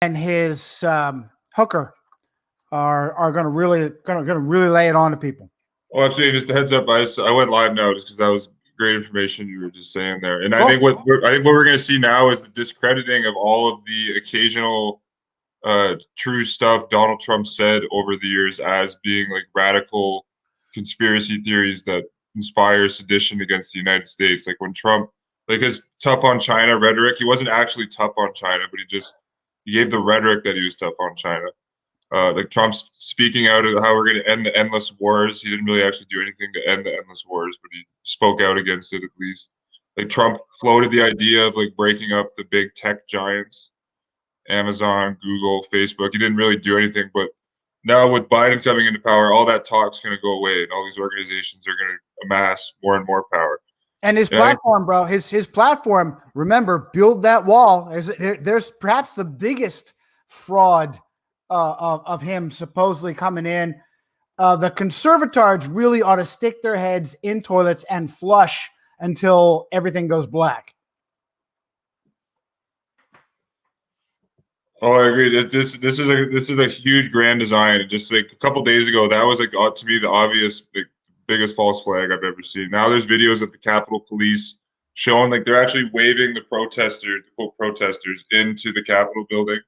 and his hooker are going to really lay it on to people. Well, actually, just a heads up, I went live now just because that was great information you were just saying there. And Cool. I think what we're going to see now is the discrediting of all of the occasional true stuff Donald Trump said over the years as being like radical conspiracy theories that inspire sedition against the United States. Like when Trump, like his tough on China rhetoric, he wasn't actually tough on China, but he gave the rhetoric that he was tough on China. Like Trump's speaking out of how we're going to end the endless wars. He didn't really actually do anything to end the endless wars, but he spoke out against it at least. Like Trump floated the idea of like breaking up the big tech giants, Amazon, Google, Facebook. He didn't really do anything, but now with Biden coming into power, all that talk's going to go away, and all these organizations are going to amass more and more power. And his platform, bro, his platform. Remember, build that wall. There's perhaps the biggest fraud of him supposedly coming in. The conservatards really ought to stick their heads in toilets and flush until everything goes black. Oh, I agree. This is a huge grand design. And just like a couple days ago, that was like to me the obvious biggest false flag I've ever seen. Now there's videos of the Capitol Police showing like they're actually waving the quote protesters into the Capitol building.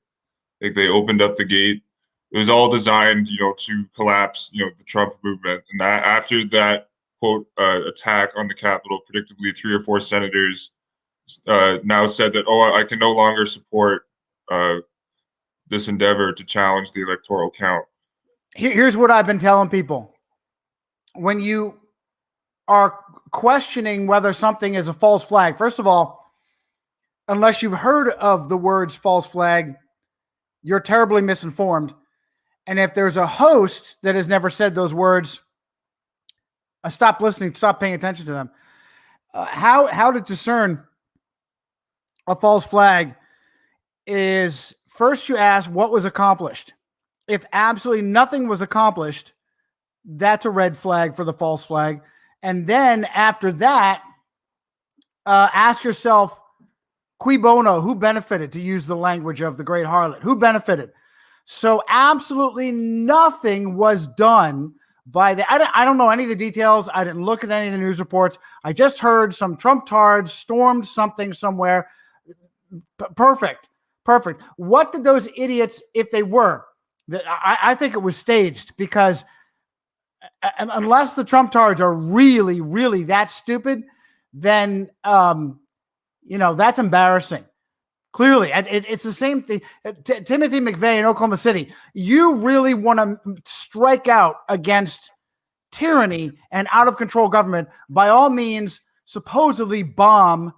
Like they opened up the gate. It was all designed, to collapse, the Trump movement. And that after that quote attack on the Capitol, predictably 3 or 4 senators now said that, I can no longer support this endeavor to challenge the electoral count. Here's what I've been telling people. When you are questioning whether something is a false flag, first of all, unless you've heard of the words false flag, you're terribly misinformed. And if there's a host that has never said those words, stop listening, stop paying attention to them. How to discern a false flag is first you ask what was accomplished. If absolutely nothing was accomplished, that's a red flag for the false flag. And then after that, ask yourself, cui bono, who benefited, to use the language of the great harlot? Who benefited? So absolutely nothing was done by the, I don't know any of the details. I didn't look at any of the news reports. I just heard some Trump tards stormed something somewhere. Perfect. What did those idiots, if they were, I think it was staged, because unless the Trump tards are really, really that stupid, then, that's embarrassing. Clearly, it's the same thing. Timothy McVeigh in Oklahoma City, you really want to strike out against tyranny and out of control government, by all means, supposedly bomb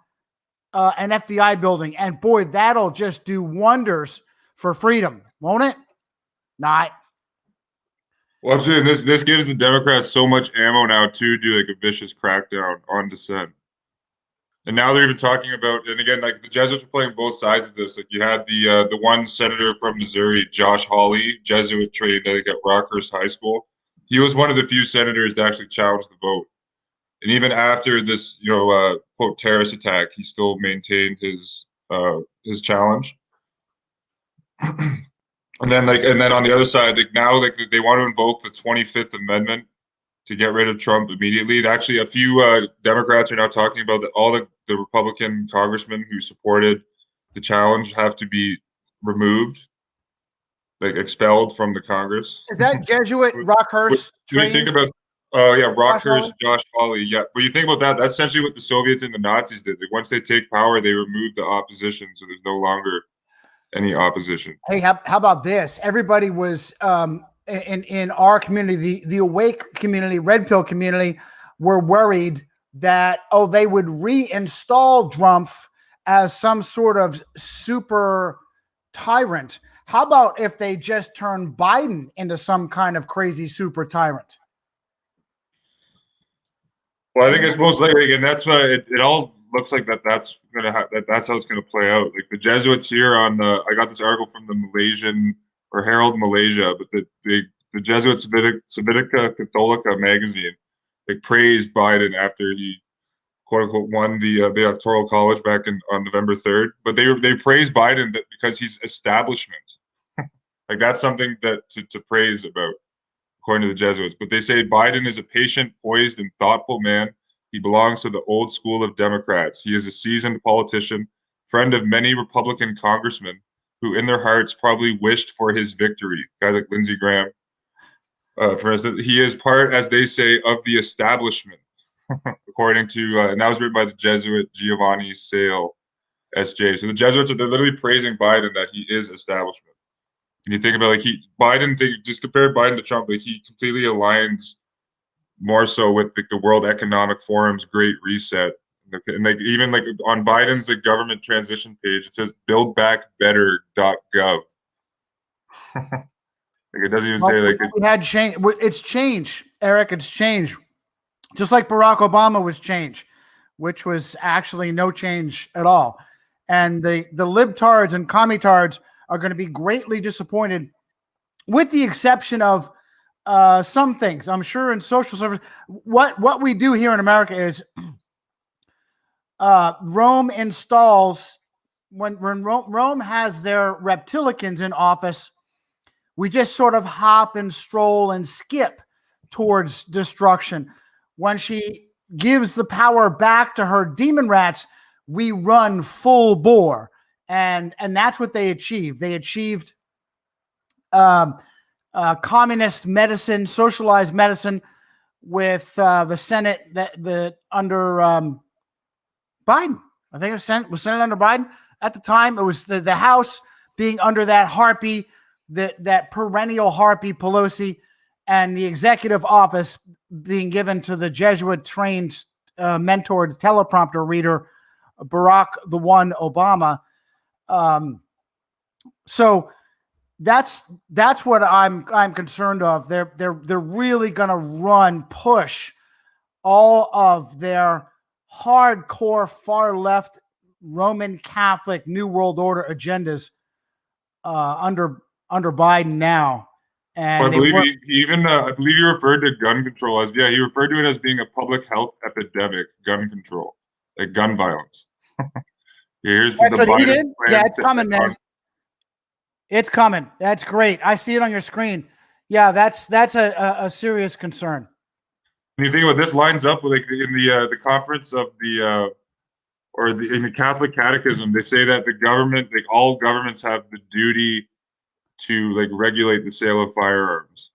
an FBI building. And boy, that'll just do wonders for freedom, won't it? Not. Well, I'm saying this gives the Democrats so much ammo now to do like a vicious crackdown on dissent. And now they're even talking about, and again, like the Jesuits were playing both sides of this. Like you had the one senator from Missouri, Josh Hawley, Jesuit trained, I think, at Rockhurst High School. He was one of the few senators to actually challenge the vote. And even after this, quote terrorist attack, he still maintained his challenge. And then on the other side, like now, like they want to invoke the 25th Amendment to get rid of Trump immediately. Actually, a few Democrats are now talking about that all the Republican congressmen who supported the challenge have to be removed, like expelled from the Congress. Is that Jesuit Rockhurst? What do you think about? Rockhurst, Josh Hawley. Yeah, but you think about that? That's essentially what the Soviets and the Nazis did. Like once they take power, they remove the opposition, so there's no longer any opposition. Hey, how about this? Everybody was in our community, the awake community, red pill community, were worried that they would reinstall Trump as some sort of super tyrant. How about if they just turn Biden into some kind of crazy super tyrant? Well, I think it's most likely, and that's why it all looks like that's gonna that's how it's gonna play out. Like the Jesuits here I got this article from the Malaysian or Herald Malaysia, but the Jesuit Civica Catholica magazine, like praised Biden after he quote unquote won the electoral college back on November 3rd. But they praise Biden that because he's establishment. Like that's something that to praise about, according to the Jesuits. But they say Biden is a patient, poised, and thoughtful man. He belongs to the old school of Democrats. He is a seasoned politician, friend of many Republican congressmen who, in their hearts, probably wished for his victory. Guys like Lindsey Graham. For instance, he is part, as they say, of the establishment, according to, and that was written by the Jesuit Giovanni Sale, S.J. So the Jesuits they're literally praising Biden that he is establishment. And you think about like just compare Biden to Trump, like he completely aligns more so with like the World Economic Forum's Great Reset. And like even like on Biden's like government transition page, it says buildbackbetter.gov. Like it doesn't even say like we had change. It's change, Eric. It's change. Just like Barack Obama was change, which was actually no change at all. And the libtards and commitards are going to be greatly disappointed, with the exception of some things. I'm sure in social service, what we do here in America is Rome installs when Rome has their reptilicans in office. We just sort of hop and stroll and skip towards destruction. When she gives the power back to her demon rats, we run full bore. And that's what they achieved. They achieved communist medicine, socialized medicine with the Senate under Biden. I think it was Senate under Biden. At the time, it was the House being under that harpy, that perennial harpy Pelosi, and the executive office being given to the Jesuit-trained, mentored teleprompter reader, Barack the One Obama. So that's what I'm concerned of. They're really going to push all of their hardcore far left Roman Catholic New World Order agendas under Biden now. And I believe I believe he referred to gun control as he referred to it as being a public health epidemic. Gun control, like gun violence. Here's that's the what he Biden did. Yeah, it's coming, man. It's coming. That's great. I see it on your screen. Yeah, that's a serious concern. And you think about this lines up with like in the conference of the in the Catholic Catechism, they say that the government, like all governments, have the duty to like regulate the sale of firearms.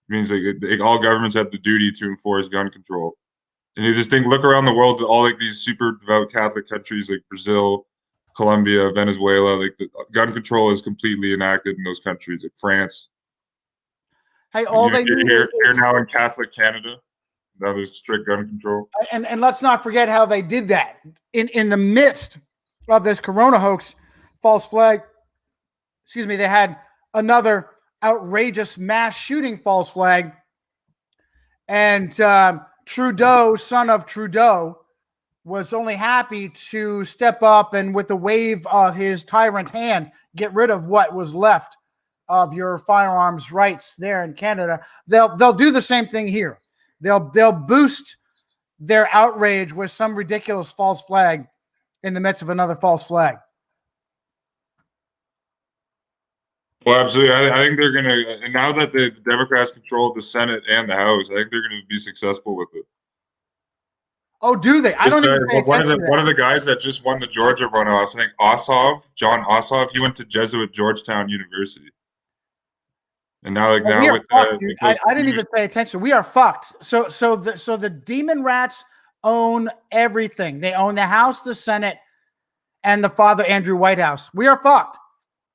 It means like all governments have the duty to enforce gun control. And you just think, look around the world, all like these super devout Catholic countries like Brazil, Colombia, Venezuela, like the gun control is completely enacted in those countries, like France. Hey, all they need here now in Catholic Canada, now there's strict gun control. And let's not forget how they did that in the midst of this Corona hoax, false flag. Excuse me, they had another outrageous mass shooting false flag, and Trudeau, son of Trudeau, was only happy to step up and with a wave of his tyrant hand, get rid of what was left of your firearms rights there in Canada. They'll do the same thing here. They'll boost their outrage with some ridiculous false flag in the midst of another false flag. Well, absolutely. I think they're going to, and now that the Democrats control the Senate and the House, I think they're going to be successful with it. Oh, do they? I don't even pay attention to that. One of the guys that just won the Georgia runoffs, I think John Ossoff, he went to Jesuit Georgetown University. And now, like now, with I didn't even pay attention. We are fucked. So the demon rats own everything. They own the House, the Senate, and the Father Andrew White House. We are fucked.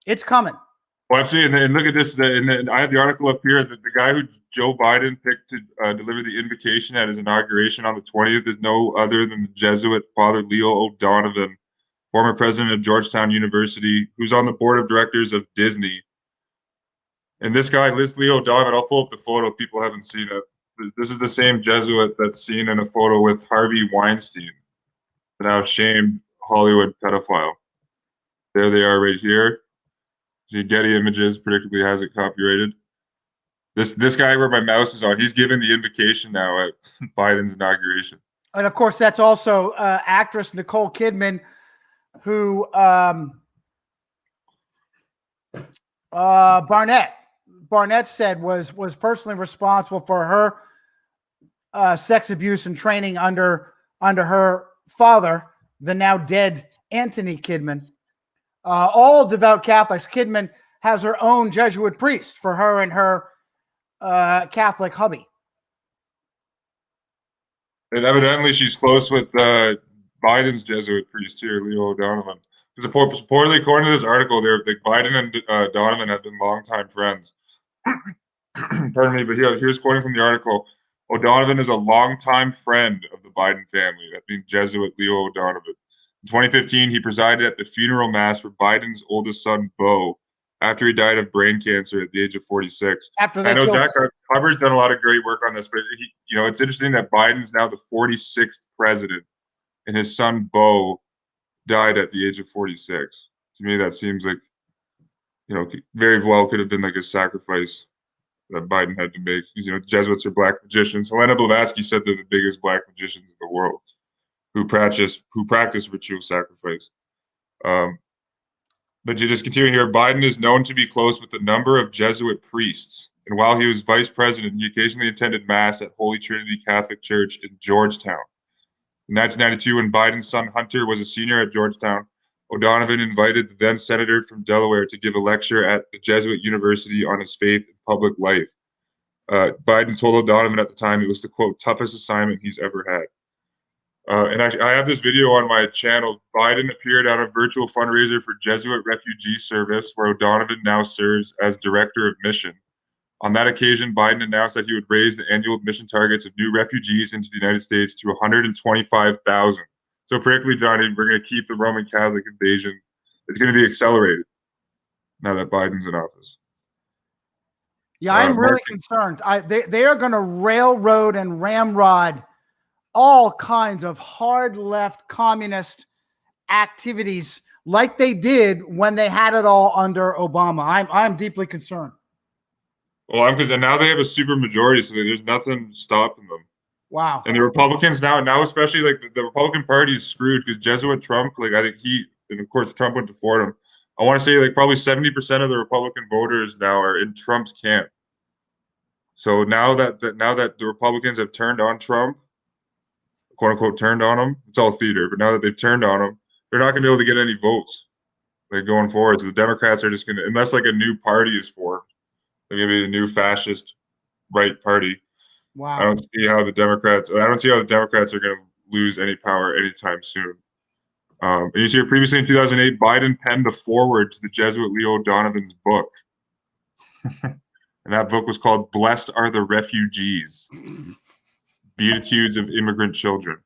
It's coming. Well, absolutely. And look at this. And I have the article up here that the guy who Joe Biden picked to deliver the invocation at his inauguration on the 20th is no other than the Jesuit Father Leo O'Donovan, former president of Georgetown University, who's on the board of directors of Disney. And this guy, Leo O'Donovan, I'll pull up the photo if people haven't seen it. This is the same Jesuit that's seen in a photo with Harvey Weinstein, the now shamed Hollywood pedophile. There they are right here. See, Getty Images predictably has it copyrighted. This guy where my mouse is on, he's giving the invocation now at Biden's inauguration. And of course, that's also actress Nicole Kidman, who Barnett said was personally responsible for her sex abuse and training under her father, the now dead Anthony Kidman. All devout Catholics. Kidman has her own Jesuit priest for her and her Catholic hubby. And evidently, she's close with Biden's Jesuit priest here, Leo O'Donovan. Because reportedly, according to this article, Biden and Donovan have been longtime friends. Pardon me, but here's quoting from the article. O'Donovan is a longtime friend of the Biden family. That means Jesuit Leo O'Donovan. In 2015, he presided at the funeral mass for Biden's oldest son, Beau, after he died of brain cancer at the age of 46. After I know Zach Hubbard's done a lot of great work on this, but it's interesting that Biden's now the 46th president, and his son Beau died at the age of 46. To me, that seems like, very well could have been like a sacrifice that Biden had to make. Because, Jesuits are black magicians. Helena Blavatsky said they're the biggest black magicians in the world who practice ritual sacrifice. But to just continue here, Biden is known to be close with a number of Jesuit priests. And while he was vice president, he occasionally attended Mass at Holy Trinity Catholic Church in Georgetown. In 1992, when Biden's son Hunter was a senior at Georgetown, O'Donovan invited the then senator from Delaware to give a lecture at the Jesuit University on his faith and public life. Biden told O'Donovan at the time it was the, quote, toughest assignment he's ever had. And I have this video on my channel. Biden appeared at a virtual fundraiser for Jesuit Refugee Service, where O'Donovan now serves as director of mission. On that occasion, Biden announced that he would raise the annual admission targets of new refugees into the United States to 125,000. So predictably, Johnny, we're going to keep the Roman Catholic invasion. It's going to be accelerated now that Biden's in office. Yeah, I'm really concerned. They are going to railroad and ramrod all kinds of hard left communist activities like they did when they had it all under Obama. I'm deeply concerned. Well, and now they have a super majority, so there's nothing stopping them. Wow. And the Republicans now especially like the Republican Party is screwed because Jesuit Trump, like I think and of course Trump went to Fordham. I want to say like probably 70% of the Republican voters now are in Trump's camp. So now that the Republicans have turned on Trump, quote unquote turned on him, it's all theater, but now that they've turned on him, they're not going to be able to get any votes like going forward. So the Democrats are just going to, unless like a new party is formed, they're going to be a new fascist right party. Wow. I don't see how the Democrats are going to lose any power anytime soon. And you see, previously in 2008, Biden penned a foreword to the Jesuit Leo O'Donovan's book. And that book was called Blessed Are the Refugees, Beatitudes of Immigrant Children.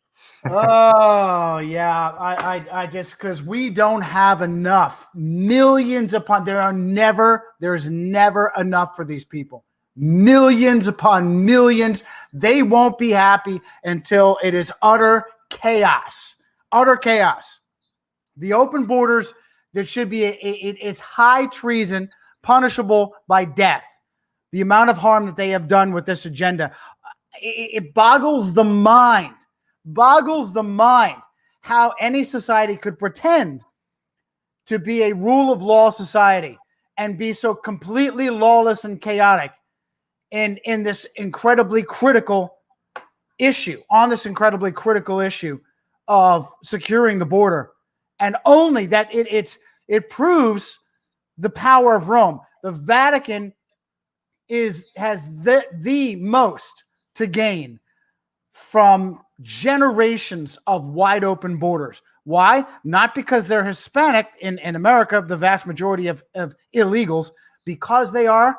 Oh, yeah. I just, because we don't have enough. Millions upon, there's never enough for these people. Millions upon millions. They won't be happy until it is utter chaos. Utter chaos. The open borders, that should be, it's high treason, punishable by death. The amount of harm that they have done with this agenda. It boggles the mind how any society could pretend to be a rule of law society and be so completely lawless and chaotic in this incredibly critical issue, of securing the border. And only that it proves the power of Rome. The Vatican has the most to gain from generations of wide open borders. Why? Not because they're Hispanic in America, the vast majority of illegals, because they are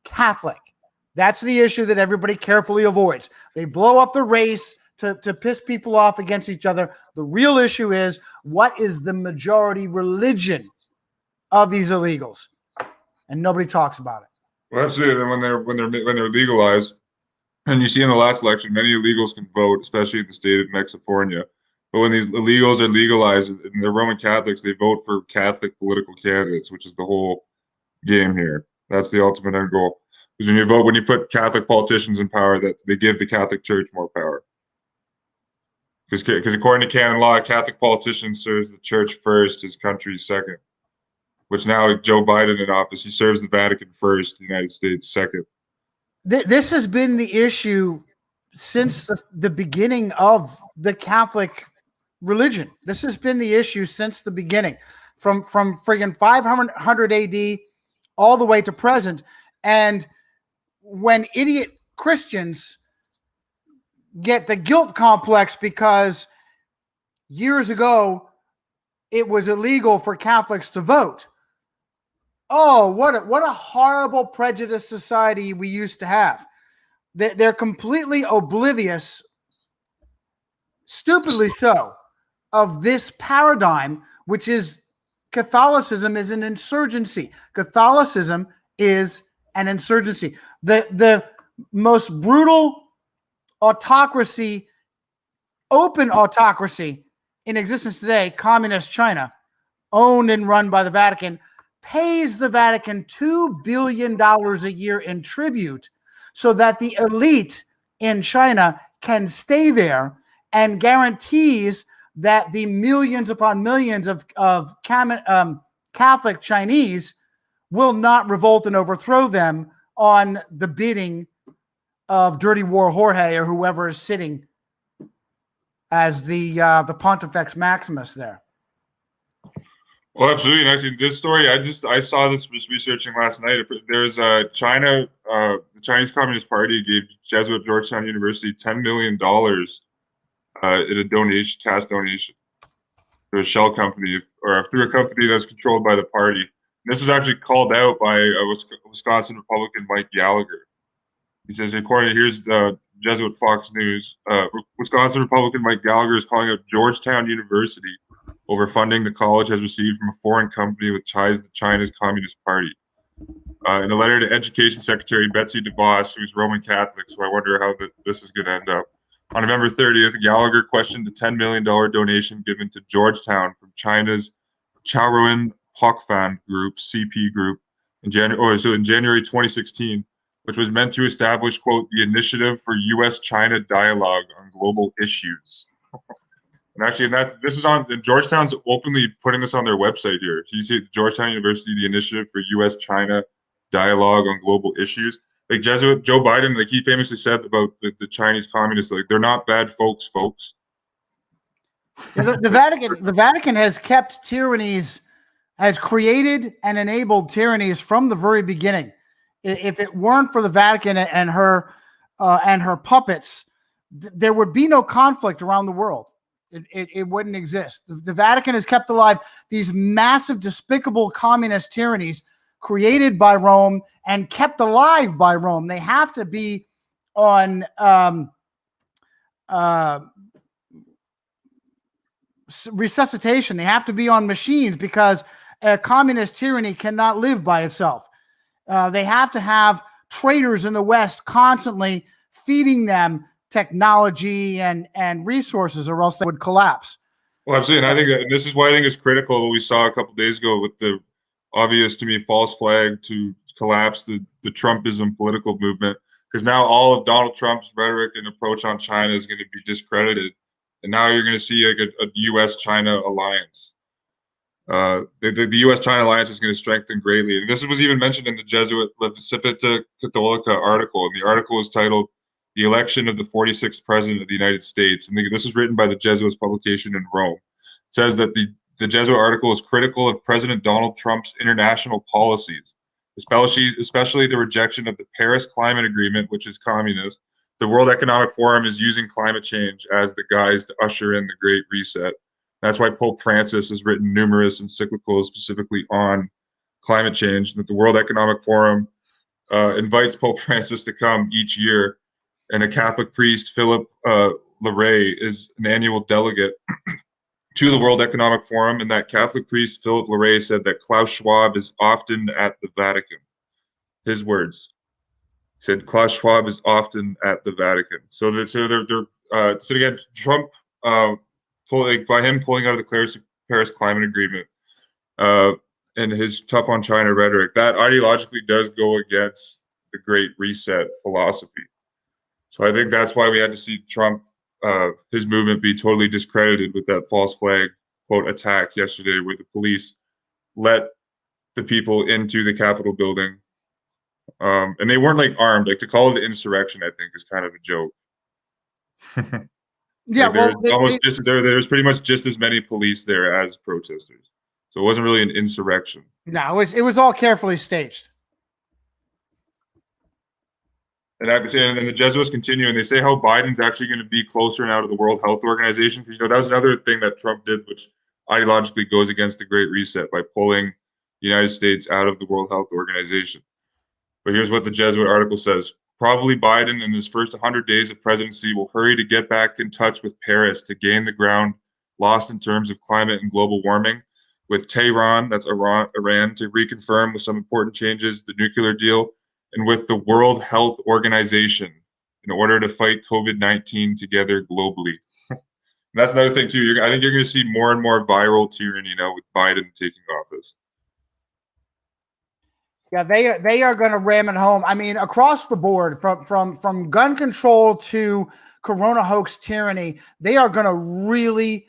Catholic. That's the issue that everybody carefully avoids. They blow up the race to piss people off against each other. The real issue is, what is the majority religion of these illegals? And nobody talks about it. Well, absolutely. When they're legalized, and you see in the last election, many illegals can vote, especially in the state of Mexifornia. But when these illegals are legalized and they're Roman Catholics, they vote for Catholic political candidates, which is the whole game here. That's the ultimate end goal. Because when you put Catholic politicians in power, that they give the Catholic Church more power. Because according to canon law, a Catholic politician serves the church first, his country second. Which now Joe Biden in office, he serves the Vatican first, the United States second. This has been the issue since the beginning of the Catholic religion. This has been the issue since the beginning, from friggin' 500 AD all the way to present. And when idiot Christians get the guilt complex because years ago it was illegal for Catholics to vote. Oh, what a horrible prejudiced society we used to have. They're completely oblivious, stupidly so, of this paradigm, which is Catholicism is an insurgency. Catholicism is an insurgency. The most brutal autocracy, open autocracy in existence today, communist China, owned and run by the Vatican, pays the Vatican $2 billion a year in tribute so that the elite in China can stay there, and guarantees that the millions upon millions of Catholic Chinese will not revolt and overthrow them on the bidding of Dirty War Jorge or whoever is sitting as the Pontifex Maximus there. Well, absolutely. And actually, this story, I saw this was researching last night. There's China, the Chinese Communist Party gave Jesuit Georgetown University $10 million in a donation, cash donation, to a shell company or through a company that's controlled by the party. And this was actually called out by Wisconsin Republican Mike Gallagher. He says, here's Jesuit Fox News. Wisconsin Republican Mike Gallagher is calling out Georgetown University over funding the college has received from a foreign company with ties to China's Communist Party. In a letter to Education Secretary Betsy DeVos, who's Roman Catholic, so I wonder how this is going to end up. On November 30th, Gallagher questioned the $10 million donation given to Georgetown from China's Chaoyuan Pokphand Group, CP Group, in January 2016, which was meant to establish, quote, the Initiative for U.S.-China Dialogue on Global Issues. And actually, this is on Georgetown's openly putting this on their website here. So you see Georgetown University, the Initiative for U.S.-China Dialogue on Global Issues. Like Jesuit Joe Biden, like he famously said about the Chinese communists, like they're not bad folks. Yeah, the Vatican has kept tyrannies, has created and enabled tyrannies from the very beginning. If it weren't for the Vatican and her puppets, there would be no conflict around the world. It wouldn't exist. The Vatican has kept alive these massive, despicable communist tyrannies created by Rome and kept alive by Rome. They have to be on resuscitation. They have to be on machines because a communist tyranny cannot live by itself. They have to have traitors in the West constantly feeding them technology and resources, or else they would collapse. Well, absolutely. And I think this is why I think it's critical what we saw a couple of days ago with the obvious, to me, false flag to collapse the Trumpism political movement, because now all of Donald Trump's rhetoric and approach on China is going to be discredited. And now you're going to see like a U.S.-China alliance. The U.S.-China alliance is going to strengthen greatly. And this was even mentioned in the Jesuit La Visita Cattolica article. And the article is titled The Election of the 46th President of the United States. And this was written by the Jesuits publication in Rome. It says that the Jesuit article is critical of President Donald Trump's international policies, especially the rejection of the Paris Climate Agreement, which is communist. The World Economic Forum is using climate change as the guise to usher in the Great Reset. That's why Pope Francis has written numerous encyclicals specifically on climate change. That the World Economic Forum invites Pope Francis to come each year, and a Catholic priest, Philip Larray, is an annual delegate to the World Economic Forum, and that Catholic priest, Philip Larray, said that Klaus Schwab is often at the Vatican. His words. He said Klaus Schwab is often at the Vatican. So again, Trump, by him pulling out of the Paris Climate Agreement and his tough on China rhetoric, that ideologically does go against the Great Reset philosophy. So I think that's why we had to see Trump his movement be totally discredited with that false flag quote attack yesterday, where the police let the people into the Capitol building, and they weren't like armed. Like to call it insurrection, I think is kind of a joke. Yeah, Like there's well, almost just there's pretty much just as many police there as protesters, so it wasn't really an insurrection. no, it was all carefully staged. And then the Jesuits continue, and they say how Biden's actually going to be closer now to the World Health Organization. Because that was another thing that Trump did, which ideologically goes against the Great Reset by pulling the United States out of the World Health Organization. But here's what the Jesuit article says. Probably Biden in his first 100 days of presidency will hurry to get back in touch with Paris to gain the ground lost in terms of climate and global warming, with Tehran, that's Iran, to reconfirm with some important changes the nuclear deal, and with the World Health Organization in order to fight COVID-19 together globally. That's another thing too. I think you're going to see more and more viral tyranny now with Biden taking office. Yeah, they are going to ram it home. I mean, across the board, from gun control to corona hoax tyranny, they are going to really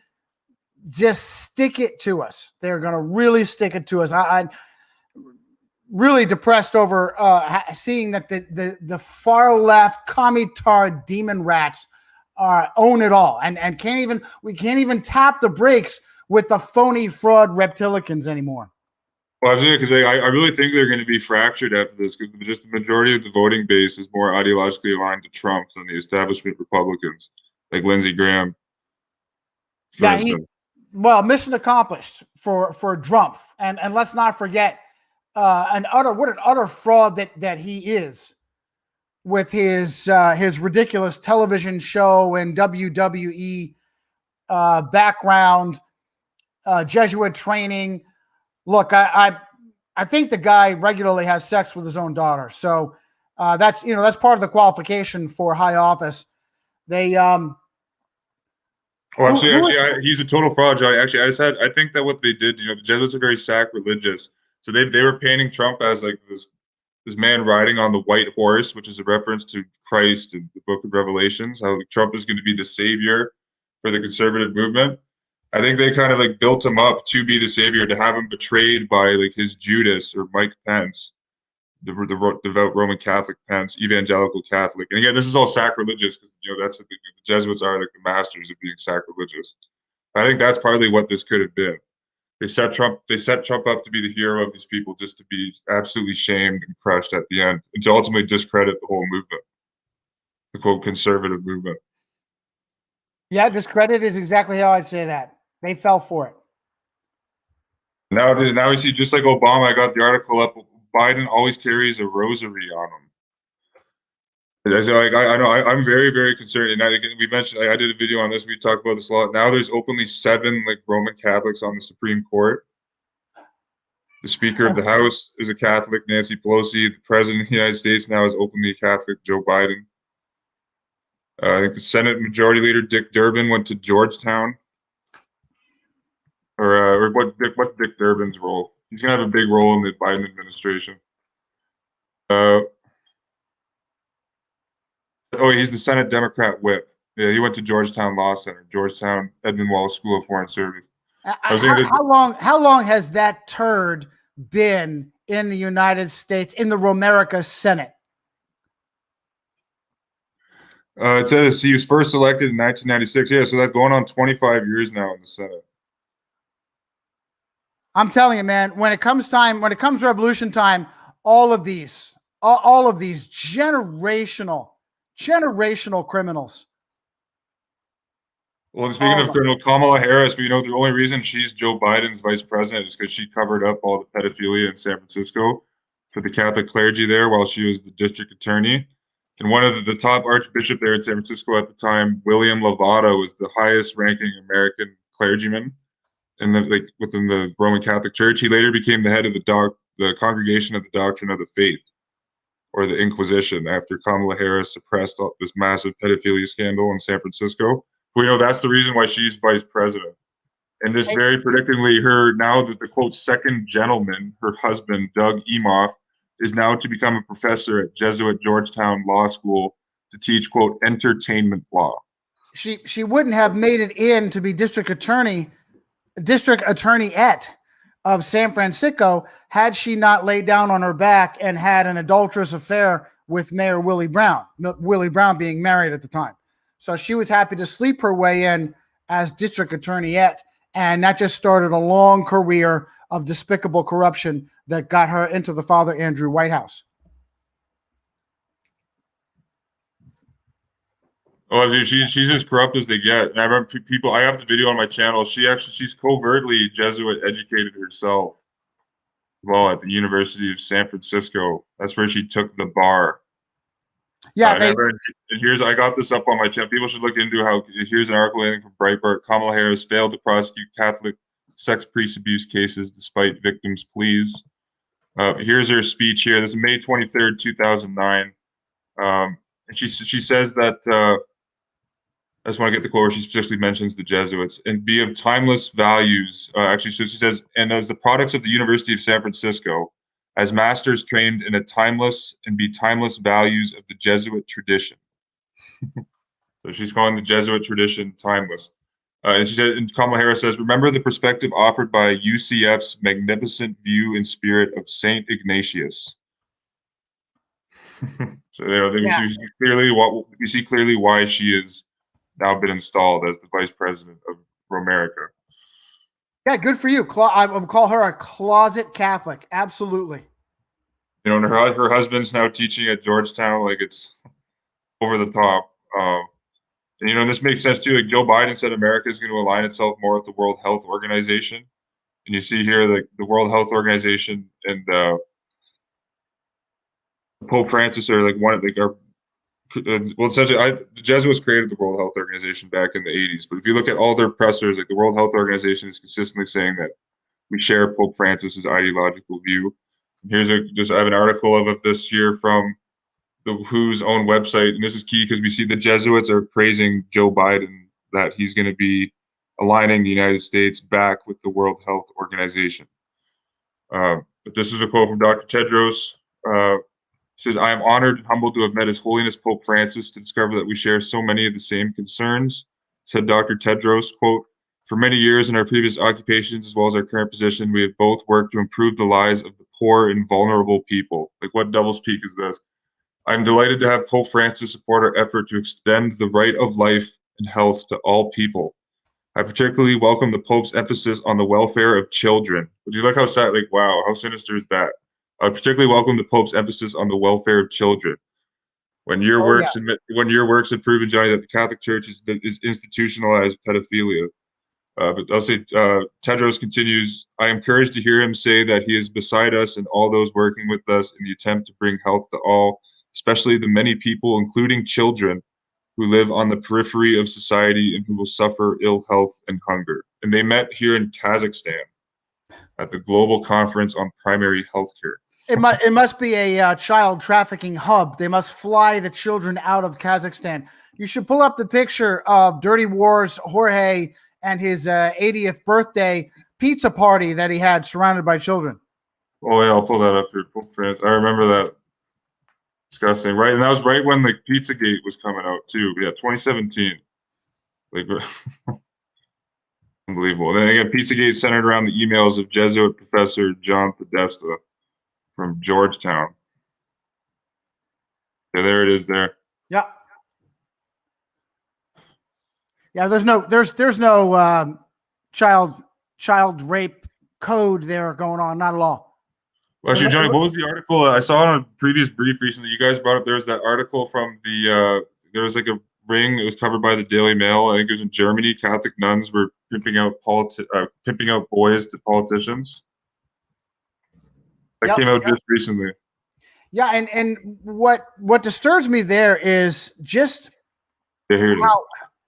just stick it to us. They're going to really stick it to us. I'm really depressed over seeing that the far left commie-tard demon rats own it all, and we can't even tap the brakes with the phony fraud reptilicans anymore. Well, because I really think they're going to be fractured after this, because just the majority of the voting base is more ideologically aligned to Trump than the establishment Republicans, like Lindsey Graham. Yeah, mission accomplished for Trump, and let's not forget what an utter fraud that he is with his ridiculous television show and WWE background, Jesuit training. Look, I think the guy regularly has sex with his own daughter, so that's part of the qualification for high office. They he's a total fraud, Johnny. Actually, I think that what they did, the Jesuits are very sacrilegious, so they were painting Trump as like this man riding on the white horse, which is a reference to Christ and the Book of Revelations, how Trump is going to be the savior for the conservative movement. I think they kind of like built him up to be the savior, to have him betrayed by like his Judas or Mike Pence, the devout Roman Catholic Pence, evangelical Catholic. And again, this is all sacrilegious because that's the Jesuits are like the masters of being sacrilegious. I think that's partly what this could have been. They set Trump up to be the hero of these people, just to be absolutely shamed and crushed at the end, and to ultimately discredit the whole movement, the quote conservative movement. Yeah, discredit is exactly how I'd say that. They fell for it. Now we see, just like Obama, I got the article up, Biden always carries a rosary on him. So I know I'm very, very concerned. And we mentioned, I did a video on this. We talked about this a lot. Now there's openly 7 like Roman Catholics on the Supreme Court. The Speaker of the House is a Catholic, Nancy Pelosi. The President of the United States now is openly Catholic, Joe Biden. I think the Senate Majority Leader Dick Durbin went to Georgetown. Or what's Dick Durbin's role? He's gonna have a big role in the Biden administration. He's the Senate Democrat whip. Yeah, he went to Georgetown Law Center, Georgetown Edmund Wallace School of Foreign Service. How long has that turd been in the United States, in the Romerica Senate? It says he was first elected in 1996. Yeah, so that's going on 25 years now in the Senate. I'm telling you, man, when it comes revolution time, all of these generational criminals. Well, and speaking of criminal, Kamala Harris, but the only reason she's Joe Biden's vice president is because she covered up all the pedophilia in San Francisco for the Catholic clergy there while she was the district attorney. And one of the top archbishop there in San Francisco at the time, William Lovato, was the highest ranking American clergyman within the Roman Catholic Church. He later became the head of the Congregation of the Doctrine of the Faith, or the Inquisition, after Kamala Harris suppressed this massive pedophilia scandal in San Francisco. We know that's the reason why she's vice president. And just very predictably, the quote second gentleman, her husband, Doug Emhoff, is now to become a professor at Jesuit Georgetown Law School to teach, quote, entertainment law. she wouldn't have made it in to be district attorneyette of San Francisco had she not laid down on her back and had an adulterous affair with Mayor Willie Brown. Willie Brown being married at the time. So she was happy to sleep her way in as district attorneyette, and that just started a long career of despicable corruption that got her into the Father Andrew White House. Oh, dude, she's as corrupt as they get. And I remember people. I have the video on my channel. She's covertly Jesuit educated herself. Well, at the University of San Francisco, that's where she took the bar. Yeah, I got this up on my channel. People should look into how. Here's an article from Breitbart. Kamala Harris failed to prosecute Catholic sex priest abuse cases despite victims' pleas. Here's her speech here. This is May 23rd, 2009. And she says that. I just want to get the quote where she specifically mentions the Jesuits and be of timeless values. Actually, so she says, and as the products of the University of San Francisco, as masters trained in a timeless values of the Jesuit tradition. So she's calling the Jesuit tradition timeless. And she said, and Kamala Harris says, remember the perspective offered by UCF's magnificent view and spirit of Saint Ignatius. So you see clearly why she is now been installed as the vice president of America. Yeah, good for you. I would call her a closet Catholic. Absolutely. You know, and her husband's now teaching at Georgetown. Like, it's over the top. And, you know, this makes sense too. Like, Joe Biden said America is going to align itself more with the World Health Organization. And you see here the World Health Organization and Pope Francis are essentially, the Jesuits created the World Health Organization back in the 80s. But if you look at all their pressers, like the World Health Organization is consistently saying that we share Pope Francis's ideological view. And I have an article of this here from the WHO's own website, and this is key because we see the Jesuits are praising Joe Biden that he's going to be aligning the United States back with the World Health Organization. But this is a quote from Dr. Tedros. He says, I am honored and humbled to have met His Holiness Pope Francis to discover that we share so many of the same concerns, said Dr. Tedros, quote, for many years in our previous occupations as well as our current position, we have both worked to improve the lives of the poor and vulnerable people. Like, what devil's peak is this? I'm delighted to have Pope Francis support our effort to extend the right of life and health to all people. I particularly welcome the Pope's emphasis on the welfare of children. Would you like how sad, like, wow, how sinister is that? I particularly welcome the Pope's emphasis on the welfare of children. When your works have proven, Johnny, that the Catholic Church is institutionalized pedophilia. But I'll say, Tedros continues, I am encouraged to hear him say that he is beside us and all those working with us in the attempt to bring health to all, especially the many people, including children, who live on the periphery of society and who will suffer ill health and hunger. And they met here in Kazakhstan at the Global Conference on Primary Healthcare. It must be a child trafficking hub. They must fly the children out of Kazakhstan. You should pull up the picture of Dirty Wars Jorge and his 80th birthday pizza party that he had surrounded by children. Oh yeah, I'll pull that up here. I remember that. Disgusting, right? And that was right when like Pizzagate was coming out too. Yeah, 2017. Like, unbelievable. And then again, Pizzagate centered around the emails of Jesuit professor John Podesta from Georgetown. Yeah, there it is there. Yeah. Yeah, there's no child rape code there going on, not at all. Well, actually, Johnny, what was the article I saw on a previous brief recently? You guys brought up there was that article from the there was like a ring that was covered by the Daily Mail. I think it was in Germany. Catholic nuns were pimping out boys to politicians. That came out just recently. Yeah, and what disturbs me there is just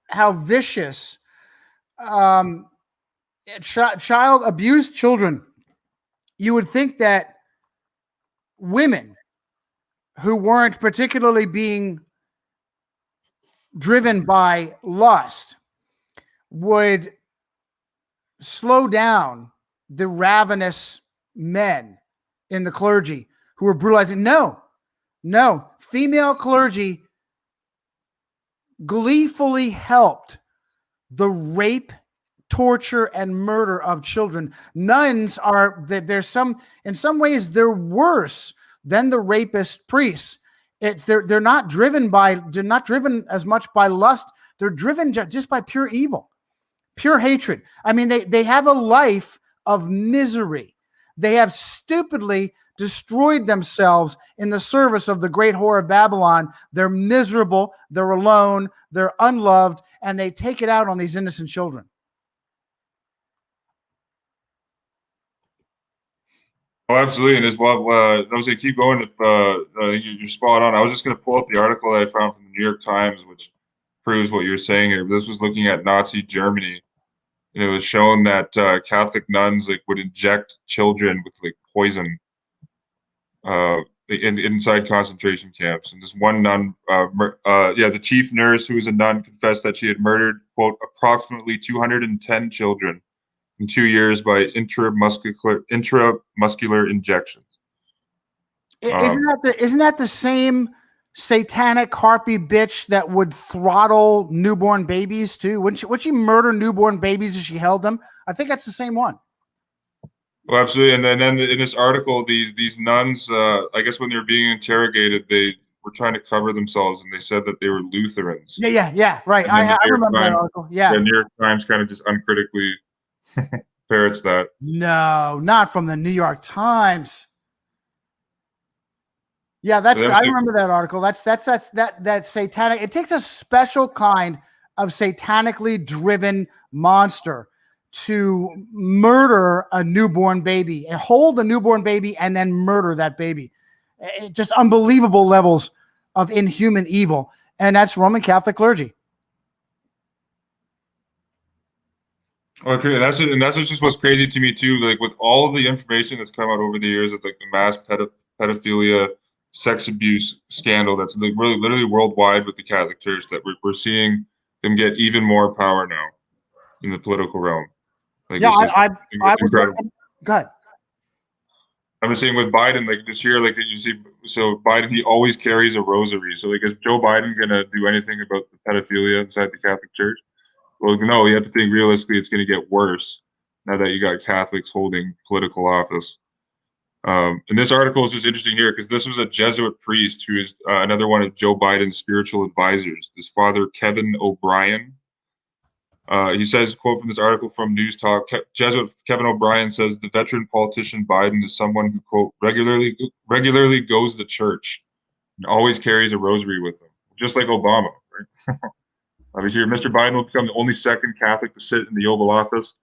how vicious child abused children. You would think that women who weren't particularly being driven by lust would slow down the ravenous men in the clergy who were brutalizing. No, female clergy gleefully helped the rape, torture, and murder of children. Nuns are, there's some, in some ways, they're worse than the rapist priests. They're not driven as much by lust. They're driven just by pure evil, pure hatred. I mean, they have a life of misery. They have stupidly destroyed themselves in the service of the great whore of Babylon. They're miserable, they're alone, they're unloved, and they take it out on these innocent children. Oh, absolutely. And as well, I was going to keep going if you're spot on. I was just going to pull up the article that I found from the New York Times, which proves what you're saying here. This was looking at Nazi Germany, and it was shown that Catholic nuns would inject children with poison inside concentration camps. And this one nun, the chief nurse, who was a nun, confessed that she had murdered, quote, approximately 210 children in 2 years by intramuscular injections. Isn't that the same satanic harpy bitch that would throttle newborn babies too? Would she murder newborn babies as she held them? I think that's the same one. Well, absolutely. And then in this article, these nuns, I guess when they were being interrogated, they were trying to cover themselves, and they said that they were Lutherans. Yeah, right. I remember that article. Yeah. The New York Times kind of just uncritically parrots that. No, not from the New York Times. Yeah, I remember that article. That's that satanic. It takes a special kind of satanically driven monster to murder a newborn baby and hold the newborn baby and then murder that baby. Just unbelievable levels of inhuman evil. And that's Roman Catholic clergy. Okay, and that's just what's crazy to me too. Like with all of the information that's come out over the years of the mass pedophilia, sex abuse scandal that's really literally worldwide with the Catholic Church, that we're seeing them get even more power now in the political realm. It's incredible. Go ahead. I'm just saying with Biden, this year, you see, so Biden, he always carries a rosary. So is Joe Biden gonna do anything about the pedophilia inside the Catholic Church? Well, no, you have to think realistically it's going to get worse now that you got Catholics holding political office. And this article is just interesting here because this was a Jesuit priest who is another one of Joe Biden's spiritual advisors, this Father Kevin O'Brien. He says, quote from this article from News Talk, Jesuit Kevin O'Brien says the veteran politician Biden is someone who, quote, regularly goes to church and always carries a rosary with him, just like Obama, right? Obviously, Mr. Biden will become the only second Catholic to sit in the Oval Office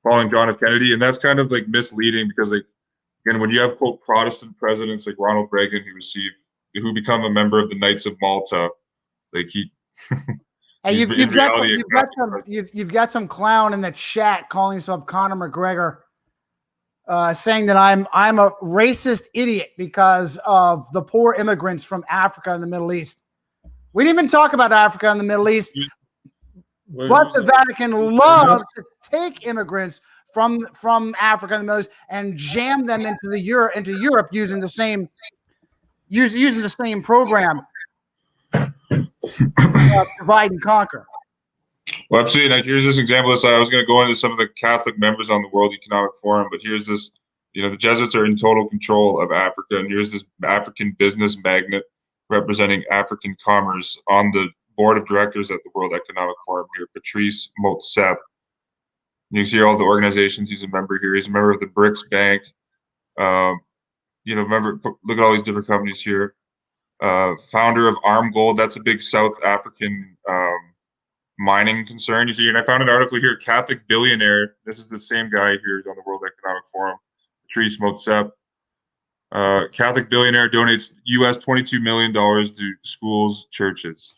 following John F. Kennedy. And that's kind of misleading because, again, when you have, quote, Protestant presidents like Ronald Reagan who become a member of the Knights of Malta, you've got some clown in the chat calling himself Conor McGregor, saying that I'm a racist idiot because of the poor immigrants from Africa and the Middle East. We didn't even talk about Africa and the Middle East. But the Vatican loves to take immigrants from Africa and the Middle East and jam them into Europe using the same program, divide and conquer. Well, absolutely. Here's this example. I was going to go into some of the Catholic members on the World Economic Forum, but here's this. The Jesuits are in total control of Africa, and here's this African business magnate representing African commerce on the board of directors at the World Economic Forum here, Patrice Motsepe. You can see all the organizations he's a member here. He's a member of the BRICS Bank. Look at all these different companies here. Founder of Arm Gold. That's a big South African mining concern. You see, and I found an article here, Catholic billionaire. This is the same guy here who's on the World Economic Forum, Patrice Motsepe. Catholic billionaire donates US $22 million to schools, churches.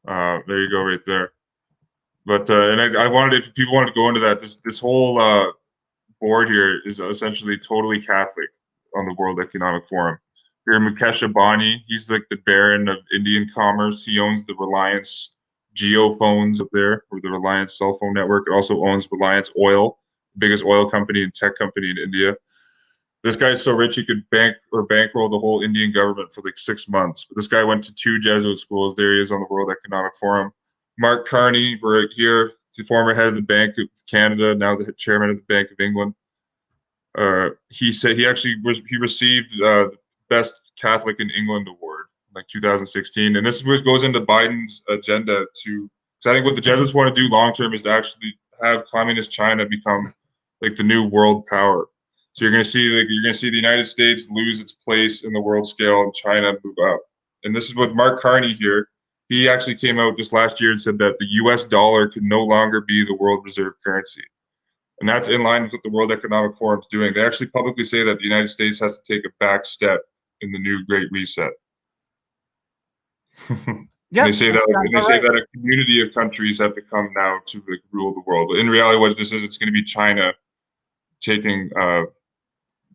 There you go, right there. But and I wanted, if people wanted to go into that, this whole board here is essentially totally Catholic on the World Economic Forum. Here, Mukesh Ambani, he's like the Baron of Indian commerce. He owns the Reliance Geophones up there, or the Reliance cell phone network. It also owns Reliance Oil, the biggest oil company and tech company in India. This guy's so rich he could bankroll the whole Indian government for like 6 months. But this guy went to 2 Jesuit schools. There he is on the World Economic Forum. Mark Carney, right here, the former head of the Bank of Canada, now the chairman of the Bank of England. He said he received the best Catholic in England award like 2016, and this is what goes into Biden's agenda to. Because I think what the Jesuits want to do long term is to actually have communist China become like the new world power. So you're going to see the United States lose its place in the world scale and China move up. And this is with Mark Carney here. He actually came out just last year and said that the U.S. dollar could no longer be the world reserve currency. And that's in line with what the World Economic Forum is doing. They actually publicly say that the United States has to take a back step in the new Great Reset. Yep, they say that a community of countries have to come now to like, rule the world. But in reality, what this is, it's going to be China taking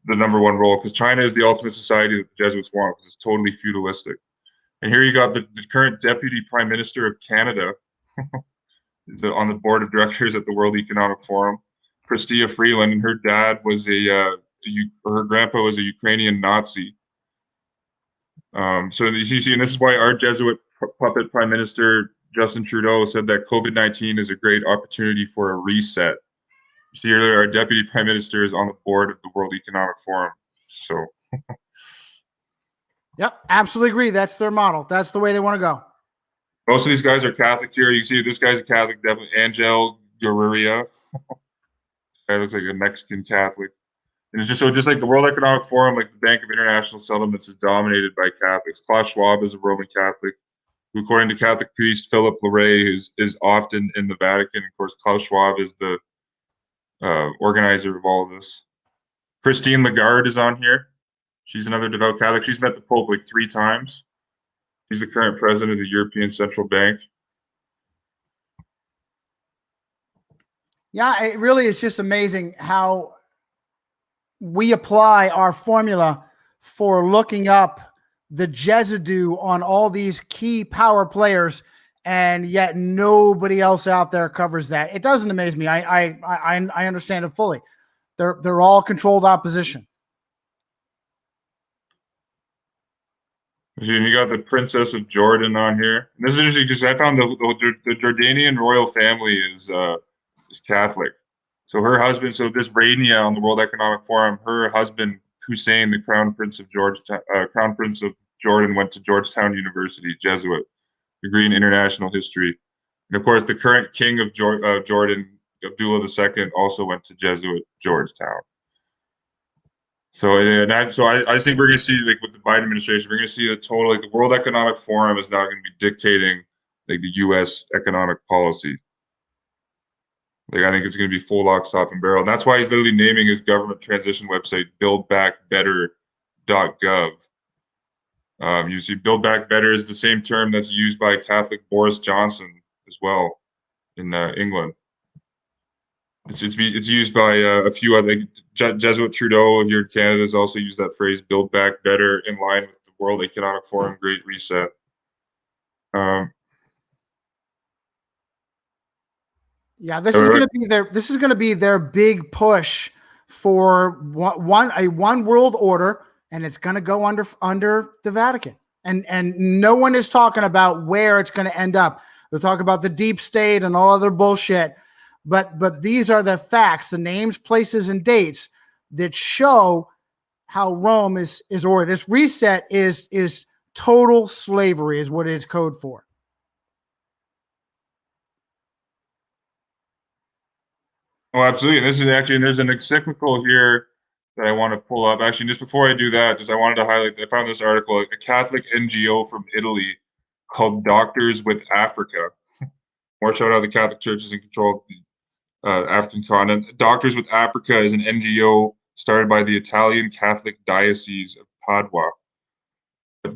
the number 1 role, because China is the ultimate society that the Jesuits want, because it's totally feudalistic. And here you got the current Deputy Prime Minister of Canada on the board of directors at the World Economic Forum, Chrystia Freeland, and her dad was her grandpa was a Ukrainian Nazi. So you see, and this is why our Jesuit puppet Prime Minister Justin Trudeau said that COVID-19 is a great opportunity for a reset. You see earlier, our Deputy Prime Minister is on the board of the World Economic Forum. So, yep, absolutely agree. That's their model. That's the way they want to go. Most of these guys are Catholic here. You see, this guy's a Catholic, definitely. Angel Guerrilla. Guy looks like a Mexican Catholic. And it's just like the World Economic Forum, like the Bank of International Settlements, is dominated by Catholics. Klaus Schwab is a Roman Catholic, who, according to Catholic priest Philip Larrey, is often in the Vatican. Of course, Klaus Schwab is the organizer of all of this. Christine Lagarde is on here. She's another devout Catholic. She's met the Pope like 3 times. She's the current president of the European Central Bank. Yeah, it really is just amazing how we apply our formula for looking up the Jesuit on all these key power players, and yet nobody else out there covers that. It doesn't amaze me. I understand it fully. They're all controlled opposition. And you got the Princess of Jordan on here. And this is interesting because I found the Jordanian royal family is Catholic. So her husband, so this Rania on the World Economic Forum, her husband Hussein, the Crown Prince of Jordan, went to Georgetown University, Jesuit, degree in international history. And of course, the current king of Jordan, Abdullah II, also went to Jesuit Georgetown. So I think we're going to see, like with the Biden administration, we're going to see the total, like the World Economic Forum is now going to be dictating like the U.S. economic policy. Like I think it's going to be full lock, stock, and barrel. And that's why he's literally naming his government transition website buildbackbetter.gov. You see, Build Back Better is the same term that's used by Catholic Boris Johnson as well in England. It's used by a few other Jesuit Trudeau here in Canada has also used that phrase "Build Back Better" in line with the World Economic Forum Great Reset. Yeah, this is going to be their. This is going to be their big push for one world order, and it's going to go under the Vatican. And no one is talking about where it's going to end up. They'll talk about the deep state and all other bullshit. But these are the facts, the names, places, and dates that show how Rome is ordered. This reset is total slavery, is what it is code for. Oh, absolutely. And this is actually, and there's an encyclical here that I want to pull up. Actually, just before I do that, I wanted to highlight, I found this article, a Catholic NGO from Italy called Doctors with Africa. More shout out the Catholic churches in control of the African continent. Doctors with Africa is an NGO started by the Italian Catholic Diocese of Padua.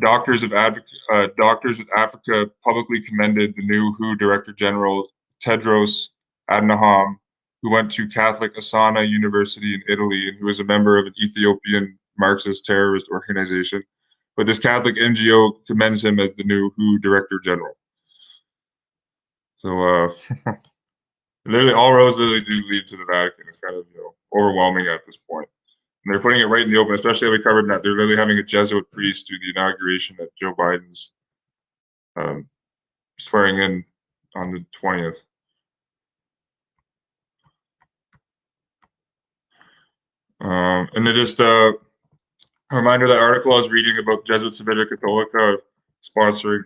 Doctors with Africa publicly commended the new WHO Director General Tedros Adhanom, who went to Catholic Asana University in Italy and who was a member of an Ethiopian Marxist terrorist organization. But this Catholic NGO commends him as the new WHO Director General. So literally all roads literally do lead to the Vatican. It's kind of overwhelming at this point. And they're putting it right in the open, especially we covered that they're literally having a Jesuit priest do the inauguration at Joe Biden's swearing in on the 20th. And then just a reminder, that article I was reading about Jesuit Civitta Catholica sponsoring